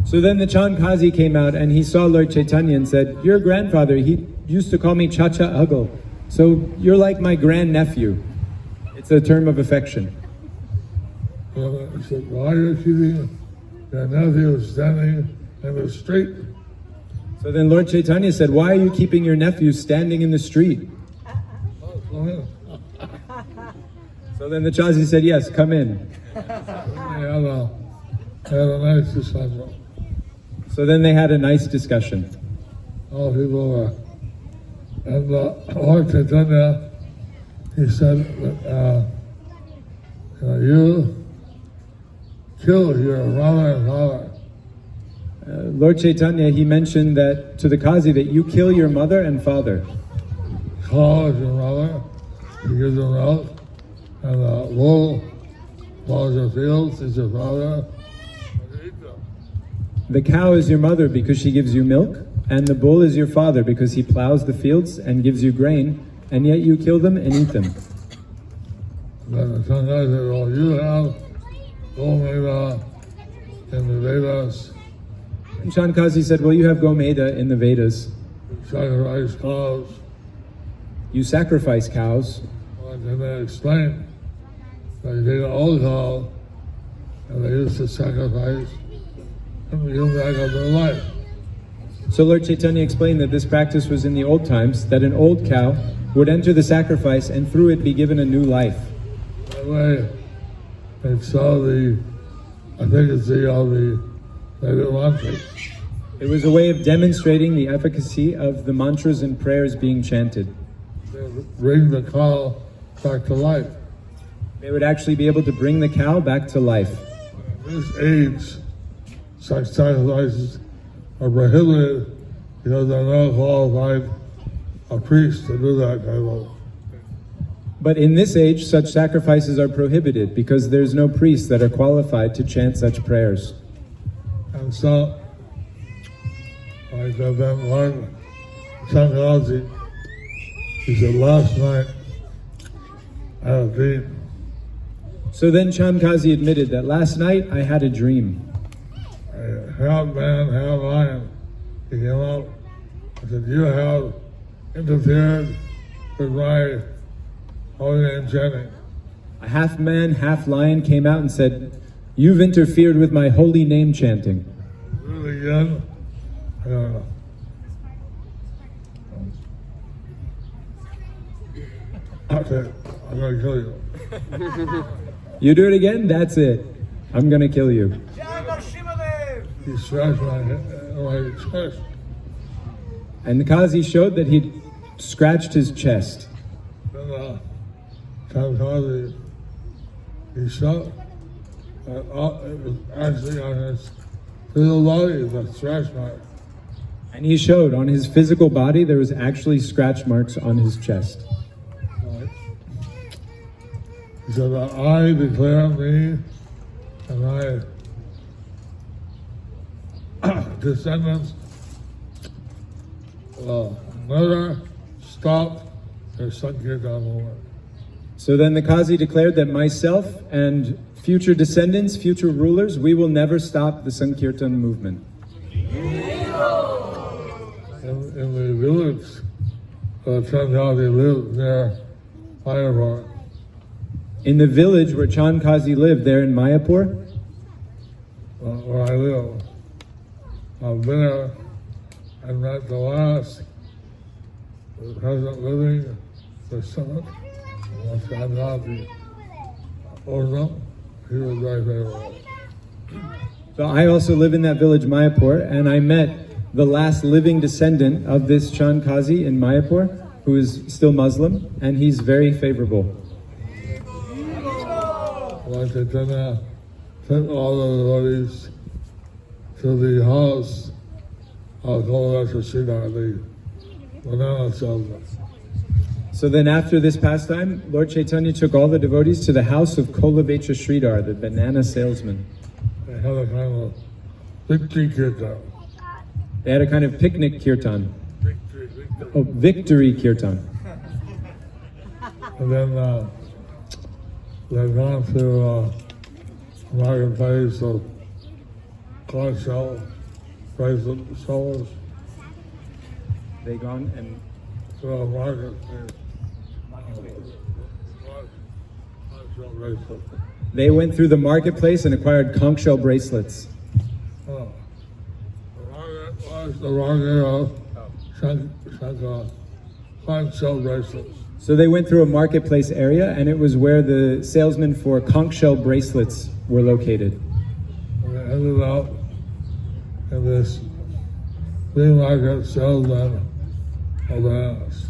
So then the Chand Kazi came out and he saw Lord Chaitanya and said, your grandfather, he used to call me Cha-Cha Uggle. So you're like my grandnephew. It's a term of affection. So I said, why are you keeping your nephew standing in the street? So then Lord Chaitanya said, why are you keeping your nephew standing in the street? So then the Chazi said, yes, come in. They had a nice discussion. So then they had a nice discussion. All people were. And Lord Chaitanya, he said that you kill your mother and father. Lord Chaitanya, he mentioned that to the Kazi that you kill your mother and father. Cow is your mother, he gives her milk, and wool plows your fields is your father, The cow is your mother because she gives you milk, and the bull is your father because he plows the fields and gives you grain, and yet you kill them and eat them. Then some guy said, well, you have Gomeda in the Vedas, And Shankazi said, well, you have Gomeda in the Vedas. sacrifice cows. You sacrifice cows. And then they explained that you take an old cow and they used to sacrifice and give back of their life. So Lord Chaitanya explained that this practice was in the old times, that an old cow would enter the sacrifice and through it be given a new life. That way, they saw the efficacy of the Vedic mantras. It was a way of demonstrating the efficacy of the mantras and prayers being chanted. They would bring the cow back to life. They would actually be able to bring the cow back to life. In this age, such sacrifices are prohibited because they're not qualified a priest to do that kind of. But in this age, such sacrifices are prohibited because there's no priests that are qualified to chant such prayers. And so, like then one Shankazi, he said, last night I had a dream. So then Chankazi admitted that last night I had a dream. Half man, half lion. He came out and said, you have interfered with my holy name chanting. A half man, half lion came out and said, you've interfered with my holy name chanting. Do it again. I don't know. Okay, I'm gonna kill you. You do it again, that's it. I'm gonna kill you. He scratched my chest. And the Kazi showed that he'd scratched his chest. Then Shankazi, he shot. It was actually on his physical body, the scratch mark. And he showed on his physical body there was actually scratch marks on his chest. Right. He said, I declare me and my descendants never stop their Sankirtan movement. So then the Kazi declared that myself and future descendants, future rulers, we will never stop the Sankirtan movement. In the village, Chankazi lived near Mayapur. In the village where Chankazi lived, there in Mayapur, Where I live, I've been there and met the last present living descendant of Chankazi. Ozam, he was very favorable. so I also live in that village, Mayapur, and I met the last living descendant of this Chankazi in Mayapur, who is still Muslim, and he's very favorable. Lord Chaitanya sent all the devotees to the house of Kolavesha Sridhar, the banana salesman. So then after this pastime, Lord Chaitanya took all the devotees to the house of Kolavecha Sridhar, the banana salesman. They had a kind of victory kirtan. They had a kind of picnic kirtan. Victory. Oh, victory kirtan. And then they've gone to marketplace of car shell, bracelet sellers, They gone and to a marketplace. Car shell bracelet. they went through the marketplace and acquired conch shell bracelets. Oh. The wrong era, conch shell bracelets. So they went through a marketplace area, and it was where the salesmen for conch shell bracelets were located. And they ended up in this flea market salesman of bananas.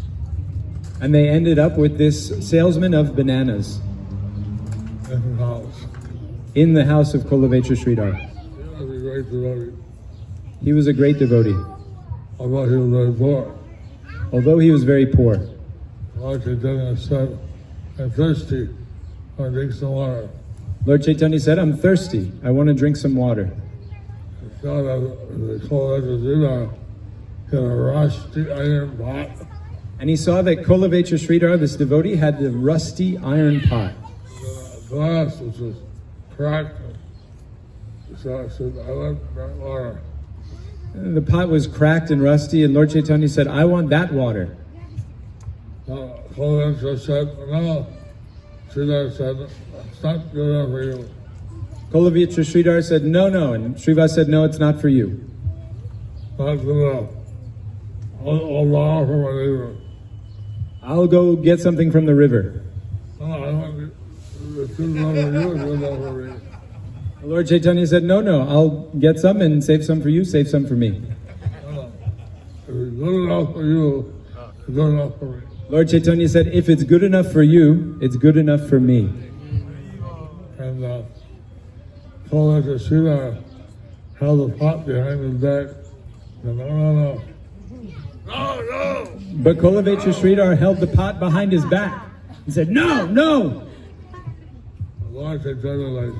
And they ended up with this salesman of bananas In the house. in the house of Kolavecha Sridhar. He was a great devotee. He was a great devotee, Although he was very poor. although he was very poor. Lord Chaitanya said, I'm thirsty. I drink some water. Lord Chaitanya said, I'm thirsty. I want to drink some water. saw that the Kolavechra had a rusty iron pot. And he saw that Kolavechra Sridhar, this devotee, had the rusty iron pot. The glass was just cracked. So I said, I want that water. And the pot was cracked and rusty, and Lord Chaitanya said, I want that water. Kolavechra said, no. Sridhar said, it's not good enough for you. Kolavechra Sridhar said, no, and Srivas said, no, it's not for you. Not good enough. I'll borrow from my neighbor. I'll go get something from the river. No, I want it's good enough for you, it's good enough for me. Lord Chaitanya said, no, I'll get some and save some for you, save some for me. No. If it's good enough for you, it's good enough for me. Lord Chaitanya said, if it's good enough for you, it's good enough for me. And Kolavechra Sridhar held the pot behind his back. Said, no. But Kolavechra Sridhar held the pot behind his back. He said, no. Lord Chaitanya, like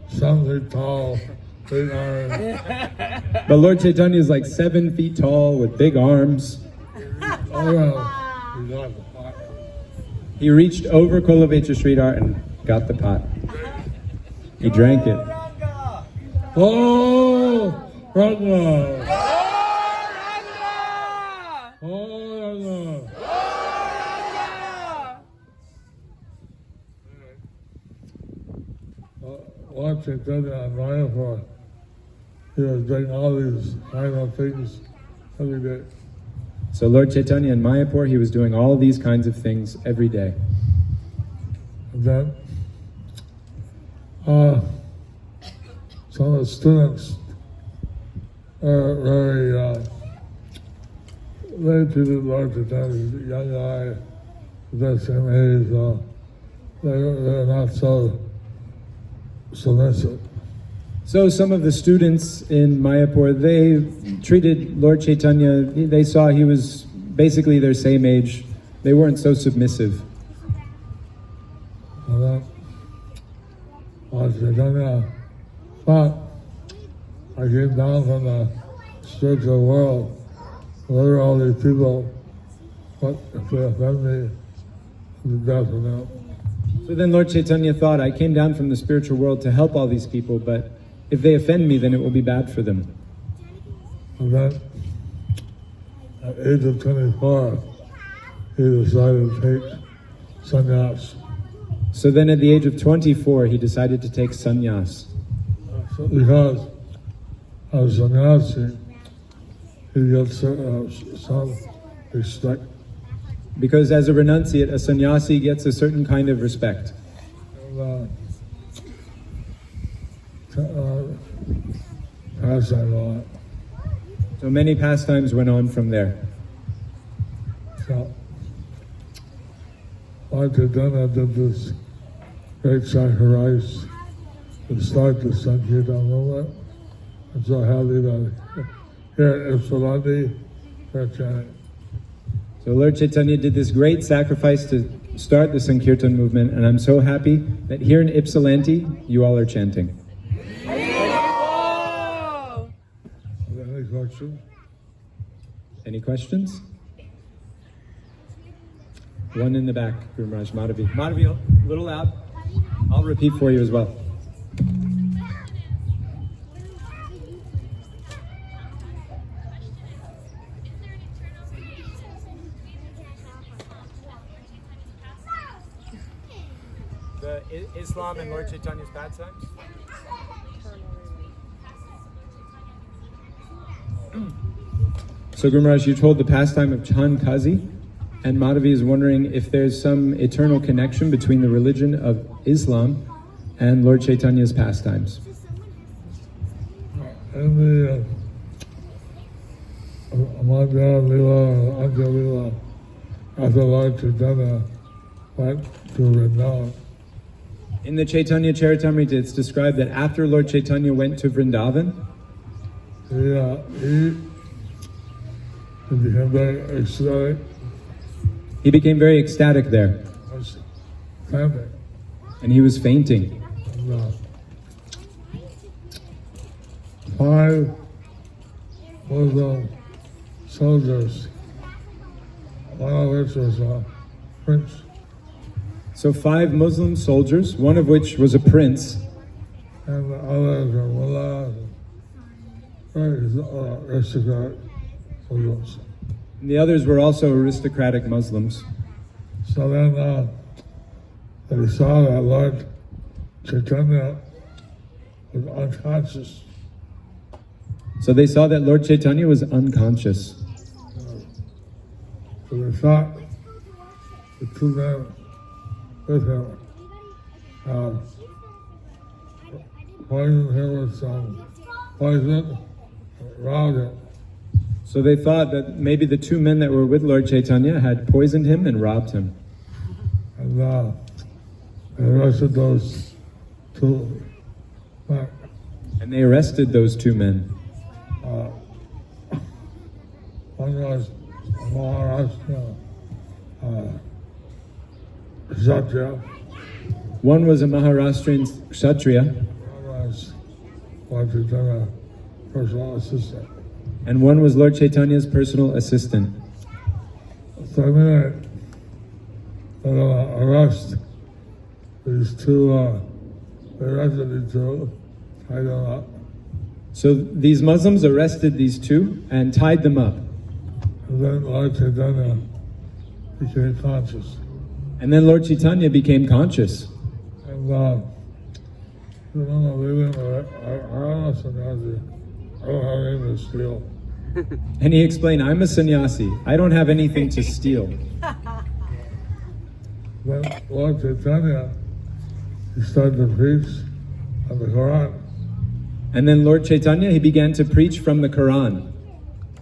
7 feet tall, big arms. But Lord Chaitanya is like 7 feet tall with big arms. All around, he got the pot. He reached over Kolavechra Sridhar and got the pot. He drank it. Oh, Ranga! Oh, Ranga! Lord Chaitanya and Mayapur, he was doing all these kind of things every day. So Lord Chaitanya in Mayapur, he was doing all these kinds of things every day. And then some of the students are they treated Lord Chaitanya, young guy, the same age, they're not so submissive. So some of the students in Mayapur, they treated Lord Chaitanya, they saw he was basically their same age. They weren't so submissive. And then Lord Chaitanya thought, I came down from the spiritual world. What are all these people? What if they offend me? The death of them. So then Lord Chaitanya thought, I came down from the spiritual world to help all these people, but if they offend me, then it will be bad for them. And then, at the age of 24, he decided to take sannyas. So then at the age of 24, he decided to take sannyas. Because as a sannyasi, he gets some respect. Because as a renunciate, a sannyasi gets a certain kind of respect. And, pastime on. So many pastimes went on from there. So, Lord Chaitanya did this great sacrifice to start the Sankirtan movement. I'm so happy that here in Ypsilanti, they're chanting. So Lord Chaitanya did this great sacrifice to start the Sankirtan movement, and I'm so happy that here in Ypsilanti, you all are chanting. Any questions? Any questions? One in the back, Guru Maharaj, Madhavi. Madhavi, a little loud. I'll repeat for you as well. The Islam and Lord Chaitanya's pastimes? So Guru Maharaj, you told the pastime of Chand Kazi, and Madhavi is wondering if there's some eternal connection between the religion of Islam and Lord Chaitanya's pastimes. And the Amadya Lila, Anja Lila, after Lord Chaitanya went to Vrindavan. In the Chaitanya Charitamrita, it's described that after Lord Chaitanya went to Vrindavan, he became very ecstatic. He became very ecstatic there, Was fainting. and he was fainting. And, 5 Muslim soldiers, one of which was a prince. So 5 Muslim soldiers, one of which was a prince, And the others were mullahs, very aristocratic Muslims. and the others were also aristocratic Muslims. So then they saw that Lord Chaitanya was unconscious. So they saw that Lord Chaitanya was unconscious. So they thought the 2 men with him poisoned him with some poison, robbed him. So they thought that maybe the 2 men that were with Lord Chaitanya had poisoned him and robbed him. And they arrested those 2 men. And they arrested those 2 men. One was Maharashtra Kshatriya. One was a Maharashtrian Kshatriya, One was Lord Chaitanya, personal assistant. and one was Lord Chaitanya's personal assistant. So I mean, they're gonna arrest these 2, they arrested these 2, tied them up, So these Muslims arrested these 2 and tied them up. and then Lord Chaitanya became conscious. And then Lord Chaitanya became conscious. And they didn't I don't have anything to steal. And he explained, I'm a sannyasi. I don't have anything to steal. Then Lord Chaitanya, he started to preach on the Quran. And then Lord Chaitanya, he began to preach from the Quran.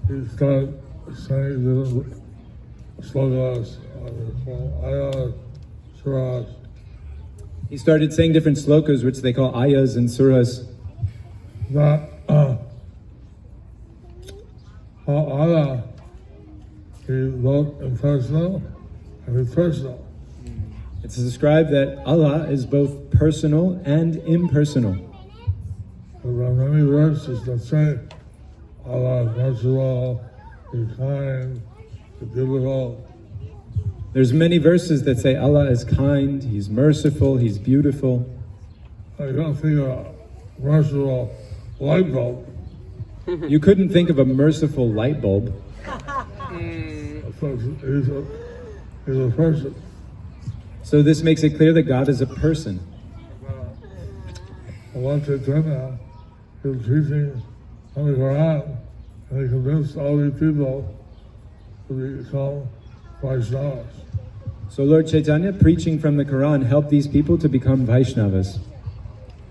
He started saying the slogas, ayahs, surahs. He started saying different slokas, which they call ayahs and surahs. That how Allah, he both impersonal and impersonal. It's described that Allah is both personal and impersonal. There are many verses that say Allah is merciful, He's kind, He's beautiful. There's many verses that say Allah is kind, He's merciful, He's beautiful. I don't think a merciful light bulb. You couldn't think of a merciful light bulb. So he's a person. So this makes it clear that God is a person. Lord Chaitanya, he was teaching on the Quran, and he convinced all these people to become Vaishnavas. So Lord Chaitanya, preaching from the Quran, helped these people to become Vaishnavas.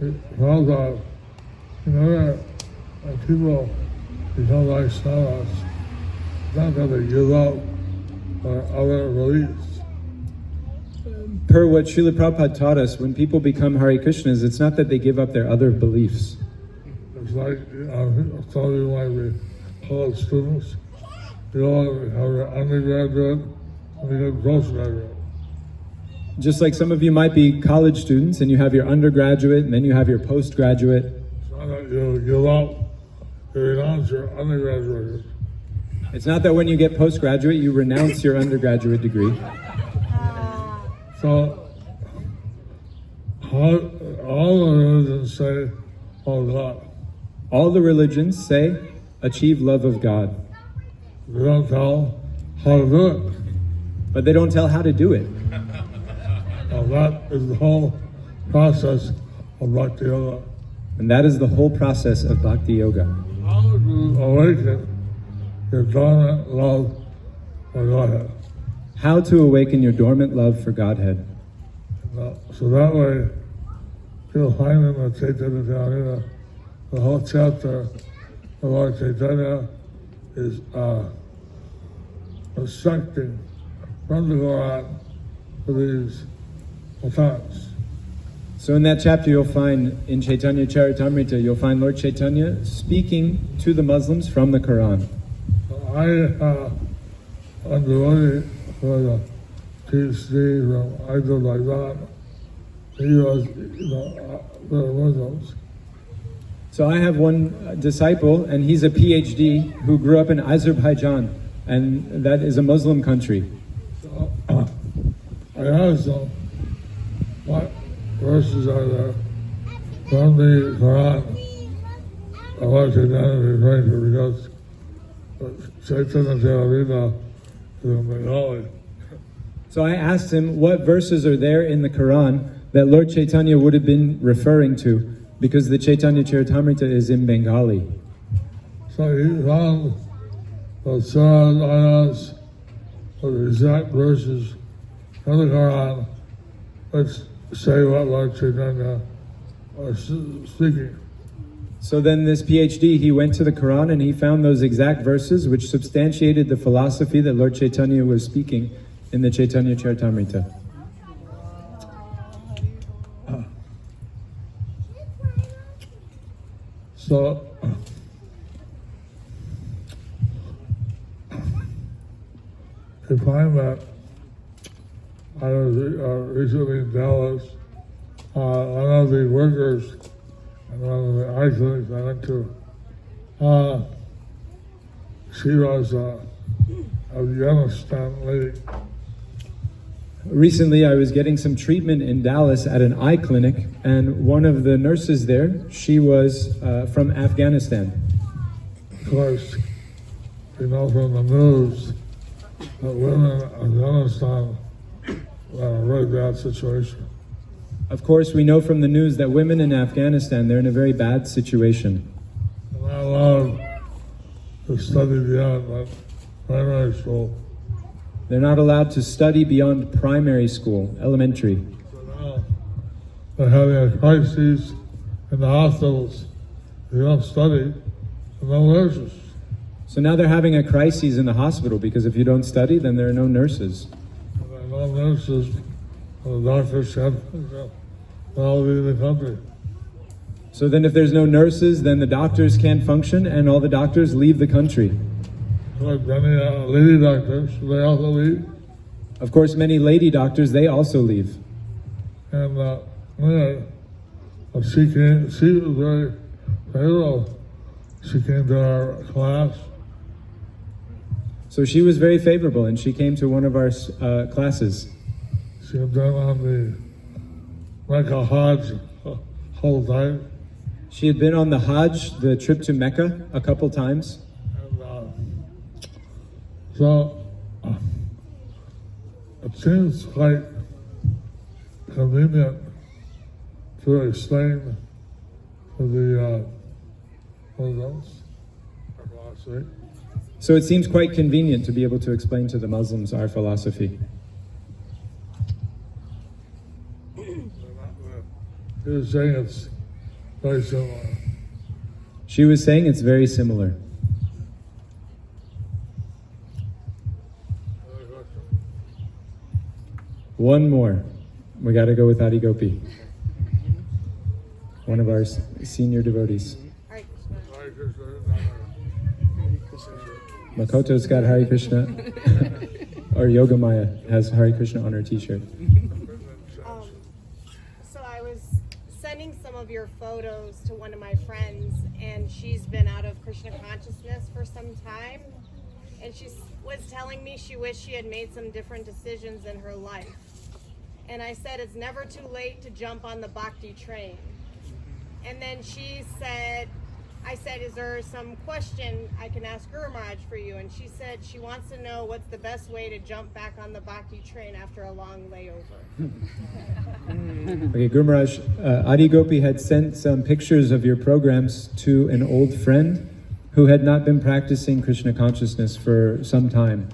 He found out, when people become Vaishnavas, it's not that they give up their other beliefs. Per what Srila Prabhupada taught us, when people become Hare Krishnas, it's not that they give up their other beliefs. It's like, some of you might be college students, you all have your undergraduate and you have postgraduate. Just like some of you might be college students and you have your undergraduate and then you have your postgraduate. It's not that you give up, you renounce your undergraduate. It's not that when you get postgraduate, you renounce your undergraduate degree. So, all the religions say, oh God. All the religions say, achieve love of God. They don't tell how to do it. But they don't tell how to do it. Now that is the whole process of Bhakti Yoga. And that is the whole process of Bhakti Yoga. How to awaken your dormant love for Godhead. How to awaken your dormant love for Godhead. So that way, you'll find in the Chaitanya Charitamrita, the whole chapter of Lord Chaitanya is instructing from the Quran for these attacks. So in that chapter you'll find, in Chaitanya Charitamrita, you'll find Lord Chaitanya speaking to the Muslims from the Quran. So I am devotee for the PhD from Idol like that. He was, the Muslims. So I have one disciple, and he's a PhD who grew up in Azerbaijan, and that is a Muslim country. So, I asked him, what verses are there from the Quran of what Chaitanya is referring to, because Chaitanya Charitamrita is in Bengali. So I asked him what verses are there in the Quran that Lord Chaitanya would have been referring to, because the Chaitanya Charitamrita is in Bengali. So he found the surahs, ayahs, or the exact verses from the Quran which say what Lord Chaitanya was speaking. So then this PhD, he went to the Quran and he found those exact verses which substantiated the philosophy that Lord Chaitanya was speaking in the Chaitanya Charitamrita. So, I find that I was recently in Dallas, one of the workers and one of the eye clinics I went to, she was a Afghanistan lady. Recently, I was getting some treatment in Dallas at an eye clinic, and one of the nurses there, she was from Afghanistan. Of course, you know from the news that women in Afghanistan are in a really bad situation. Of course, we know from the news that women in Afghanistan, they're in a very bad situation. They're not allowed to study beyond primary school. They're not allowed to study beyond primary school, elementary. So now they're having a crisis in the hospitals. If you don't study, there's no nurses. So now they're having a crisis in the hospital, because if you don't study, then there are no nurses. And there are no nurses, and the doctors can't all leave the country. So then if there's no nurses, then the doctors can't function, and all the doctors leave the country. Like many lady doctors, they also leave. Of course, many lady doctors, they also leave. And she was very favorable. She came to our class. So she was very favorable, and she came to one of our classes. She had been on the Mecca Hajj whole time. She had been on the Hajj, the trip to Mecca, a couple times. So it seems quite convenient to explain to the Muslims our philosophy. So it seems quite convenient to be able to explain to the Muslims our philosophy. He was saying it's very similar. She was saying it's very similar. One more. We got to go with Adi Gopi, one of our senior devotees. Makoto's got Hare Krishna, or Yoga Maya has Hare Krishna on her t-shirt. So I was sending some of your photos to one of my friends, and she's been out of Krishna consciousness for some time, and she was telling me she wished she had made some different decisions in her life. And I said, it's never too late to jump on the bhakti train. And then she said, I said, is there some question I can ask Guru Maharaj for you? And she said she wants to know what's the best way to jump back on the bhakti train after a long layover. Okay, Guru Maharaj, Adi Gopi had sent some pictures of your programs to an old friend who had not been practicing Krishna consciousness for some time.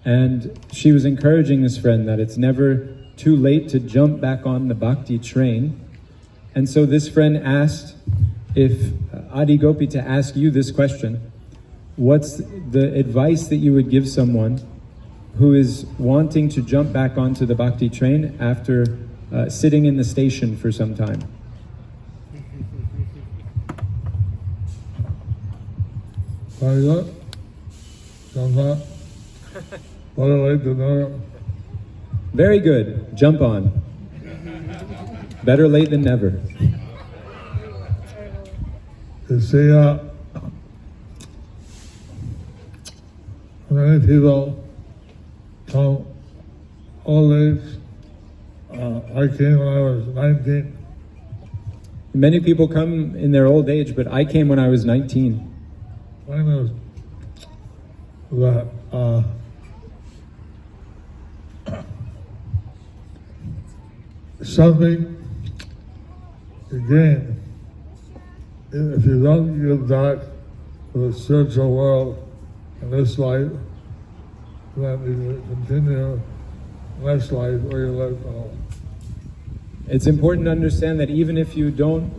And she was encouraging this friend that it's never too late to jump back on the bhakti train. And so this friend asked if Adi Gopi to ask you this question: what's the advice that you would give someone who is wanting to jump back onto the bhakti train after sitting in the station for some time? Very good. Jump on. Better late than never. You see, many people come old age. I came when I was 19. Many people come in their old age, but I came when I was 19. Mine is that something you gain if you don't give back to the spiritual world in this life, then you continue next life where you live. It's important to understand that even if you don't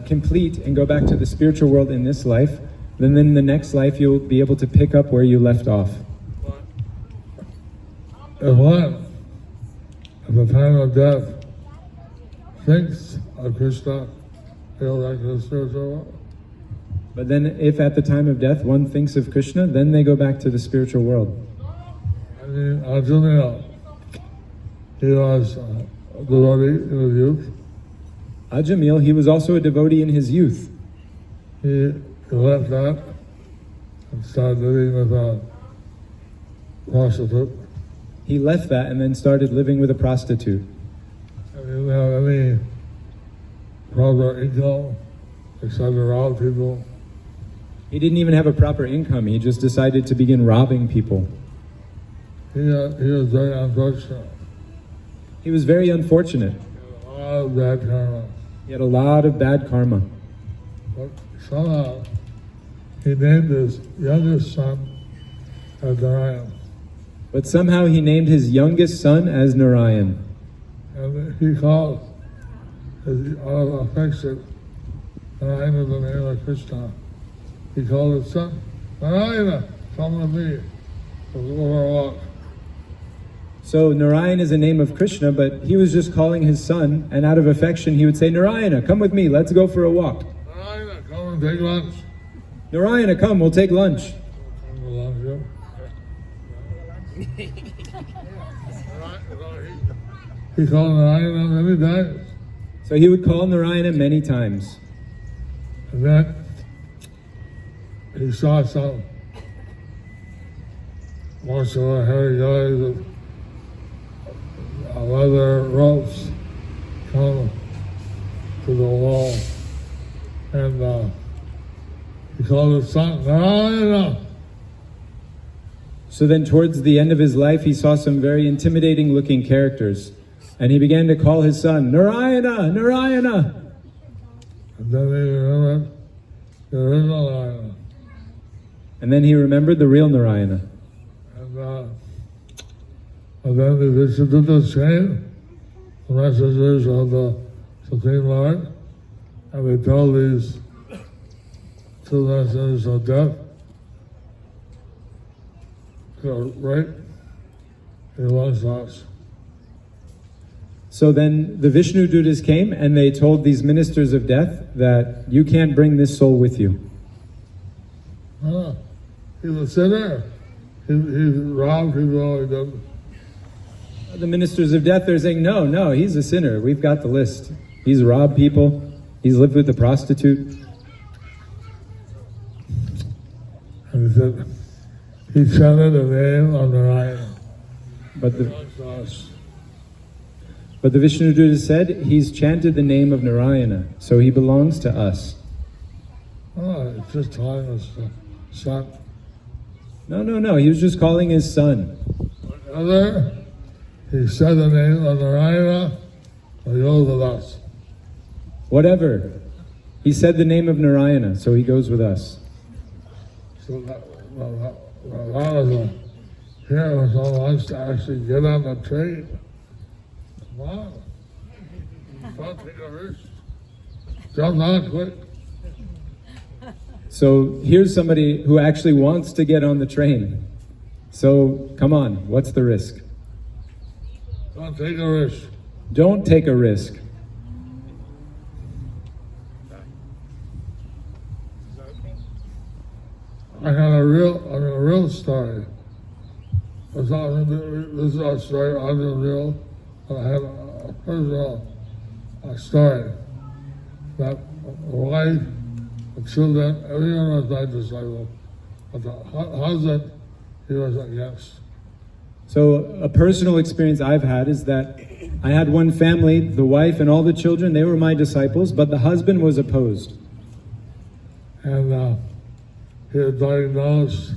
complete and go back to the spiritual world in this life, then in the next life you'll be able to pick up where you left off. If one, at the time of death, thinks of Krishna, he'll go back to the spiritual world. But then if at the time of death one thinks of Krishna, then they go back to the spiritual world. I mean, Arjuna, he was a devotee in his youth. Ajamil, he was also a devotee in his youth. He left that and started living with a prostitute. He left that and then started living with a prostitute. And he didn't have any proper income except to rob people. He didn't even have a proper income. He just decided to begin robbing people. He was very unfortunate. He was very unfortunate. A lot of bad karma. He had a lot of bad karma. But somehow he named his youngest son as Narayan. But somehow he named his youngest son as Narayan. And he called his affection Narayan is the name of Krishna. He called his son, Narayana, come with me. We'll go for a walk. So Narayan is a name of Krishna, but he was just calling his son, and out of affection he would say, Narayana, come with me, let's go for a walk. Narayana, come and take lunch. Narayana, come, we'll take lunch. Come to lunch, He called Narayana many times. So he would call Narayana many times. And then he saw some muscular, hairy guys with leather ropes come to the wall. And he called his son, Narayana. So then towards the end of his life, he saw some very intimidating looking characters. And he began to call his son, Narayana, Narayana. And then he remembered the original Narayana. And then he remembered the real Narayana. And then the Vishuddhas came, the messengers of the Supreme Lord, and they told these two messengers of death to rape the lost us. So then the Vishnu Dutas came and they told these ministers of death that you can't bring this soul with you. He's a sinner. He robbed people. He doesn't. The ministers of death are saying, no, he's a sinner. We've got the list. He's robbed people. He's lived with a prostitute. And he said, he chanted the name of Narayana. But the Vishnu Dutas said, he's chanted the name of Narayana, so he belongs to us. It's just telling us the son. No, he was just calling his son. Whether he said the name of Narayana, or he goes with us. Whatever. He said the name of Narayana, so he goes with us. So that was here was someone wants to actually get on the train. Wow. Don't take a risk. Jump on quick. So here's somebody who actually wants to get on the train. So come on, what's the risk? Don't take a risk. Don't take a risk. I had a real story. This is a story unreal. I had a personal story that a wife the children, everyone was my disciple. But the husband, he was against. So a personal experience I've had is that I had one family, the wife and all the children, they were my disciples, but the husband was opposed. And he was diagnosed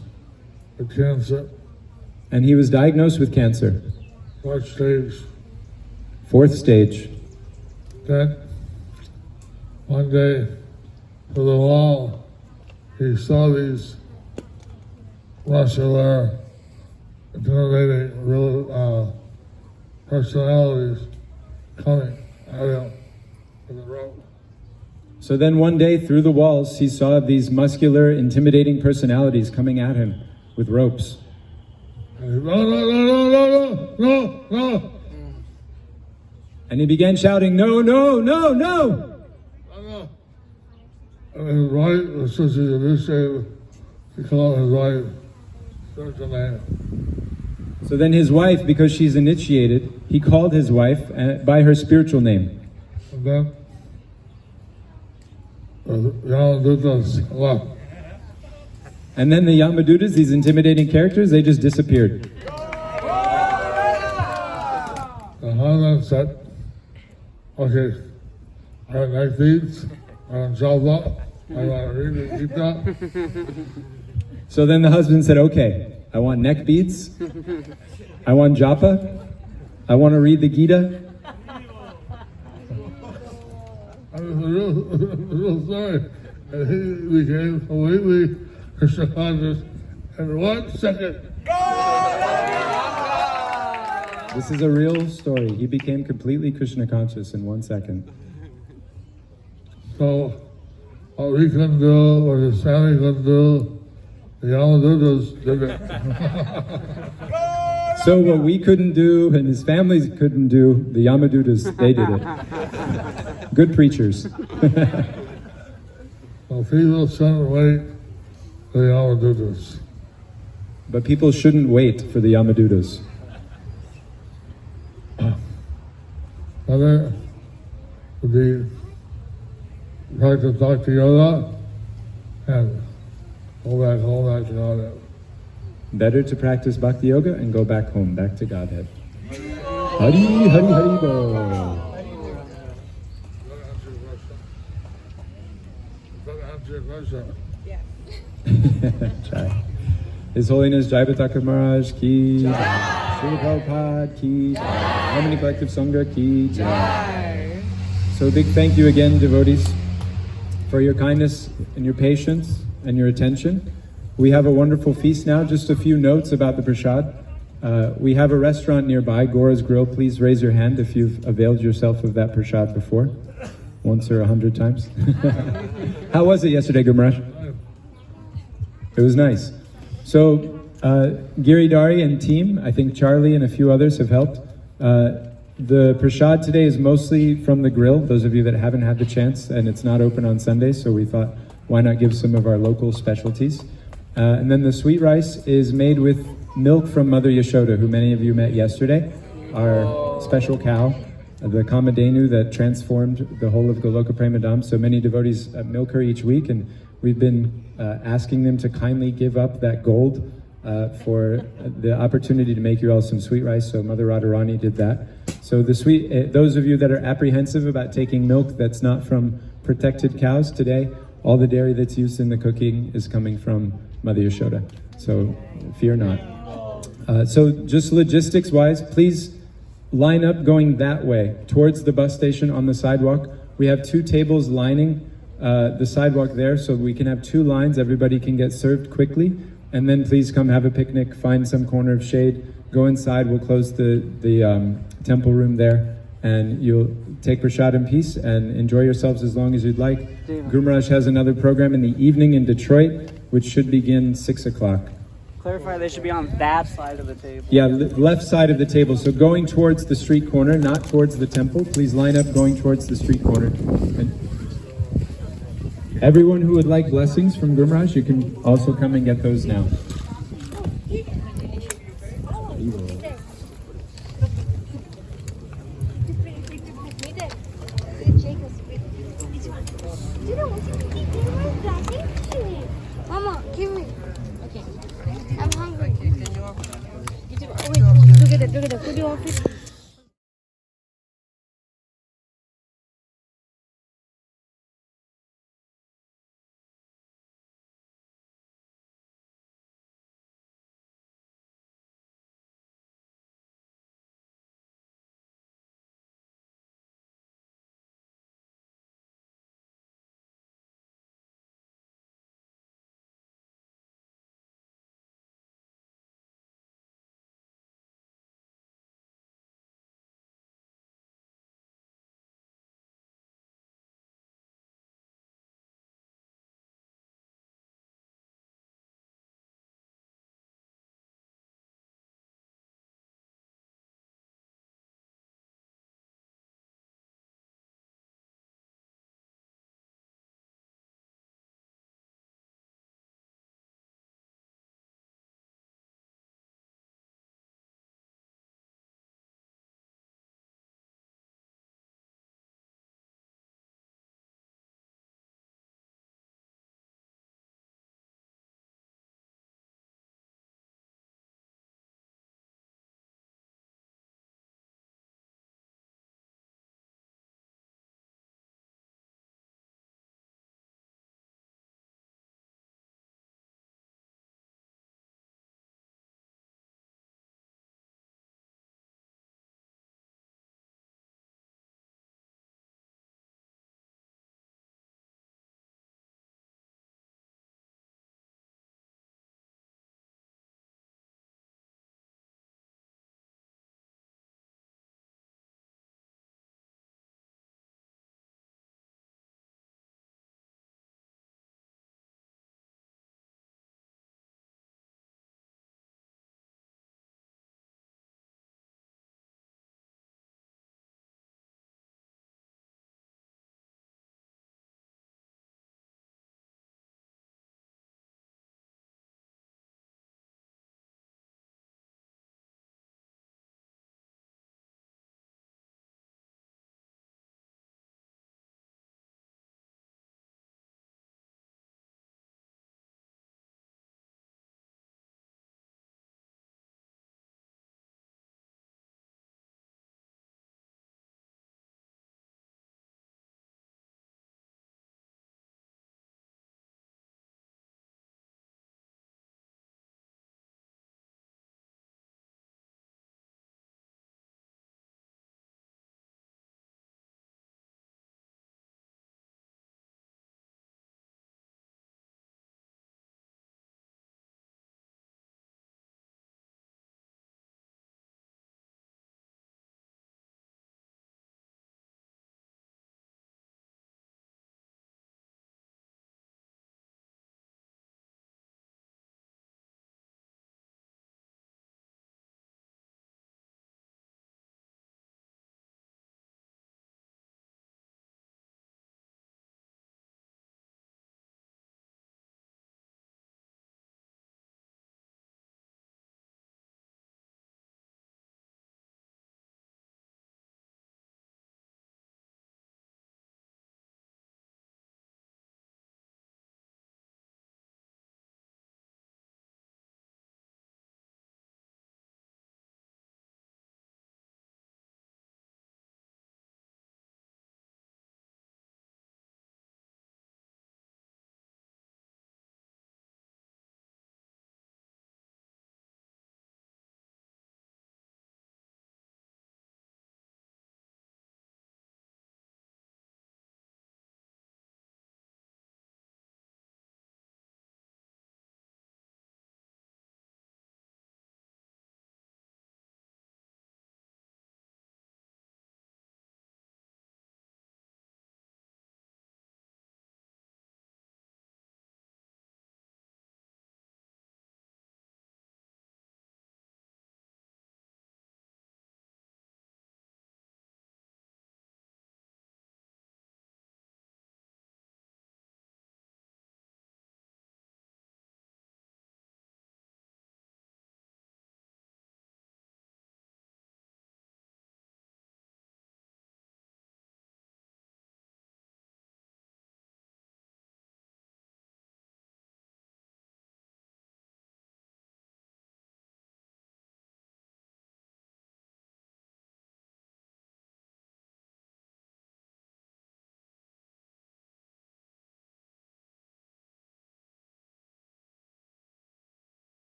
with cancer, And he was diagnosed with cancer, 4th stage. 4th stage. Then, one day, through the wall, he saw these muscular, intimidating, real personalities coming at him with a rope. So then one day through the walls, he saw these muscular, intimidating personalities coming at him with ropes. And he, no, no, no, no, no, no, no, no. And he began shouting, no, no, no, no. And his wife was such an initiative, he called his wife, spiritual name. So then his wife, because she's initiated, he called his wife by her spiritual name. And then, the Yamadutas left. And then the Yamadutas, these intimidating characters, they just disappeared. The husband said, okay, I want nice deeds, I want Java, I want to read the Gita. So then the husband said, okay, I want neck beads, I want japa, I want to read the Gita. I was real sorry. And he became completely Krishna conscious in 1 second. This is a real story. He became completely Krishna conscious in 1 second. So, what we couldn't do, what his family couldn't do, the Yamadutas did it. So what we couldn't do and his family couldn't do, the Yamadutas, they did it. Good preachers. So people shouldn't wait for the Yamadutas. But people shouldn't wait for the Yamadutas. Whether to be practice Bhakti Yoga and go back home back to Godhead. Better to practice Bhakti Yoga and go back home, back to Godhead. Hari, Hari, Hari, Bo. Jai. His Holiness Jaypataka Maharaj ki Jai. Srila Prabhupada ki Jai. Harmony Collective Sangha ki Jai. So a big thank you again, devotees, for your kindness and your patience and your attention. We have a wonderful feast now. Just a few notes about the prasad. We have a restaurant nearby, Gora's Grill. Please raise your hand if you've availed yourself of that prasad before, once or 100 times. How was it yesterday, Gumaraj? It was nice. So Giridhari and team, I think Charlie and a few others have helped. The prasad today is mostly from the grill, those of you that haven't had the chance, and it's not open on Sundays, so we thought, why not give some of our local specialties? And then the sweet rice is made with milk from Mother Yashoda, who many of you met yesterday, our special cow, the Kamadhenu that transformed the whole of Goloka Premadam. So many devotees milk her each week, and we've been asking them to kindly give up that gold for the opportunity to make you all some sweet rice. So Mother Radharani did that. So the sweet, those of you that are apprehensive about taking milk that's not from protected cows today, all the dairy that's used in the cooking is coming from Mother Yashoda. So fear not. So just logistics wise, please line up going that way towards the bus station on the sidewalk. We have 2 tables lining the sidewalk there, so we can have 2 lines. Everybody can get served quickly. And then please come have a picnic, find some corner of shade, go inside. We'll close the temple room there, and you'll take prasad in peace and enjoy yourselves as long as you'd like. Guru Maharaj has another program in the evening in Detroit, which should begin 6 o'clock. Clarify, they should be on that side of the table. Yeah, left side of the table. So going towards the street corner, not towards the temple. Please line up going towards the street corner. And everyone who would like blessings from Guru Maharaj, you can also come and get those now. Jake was with. Which one? You know what? all for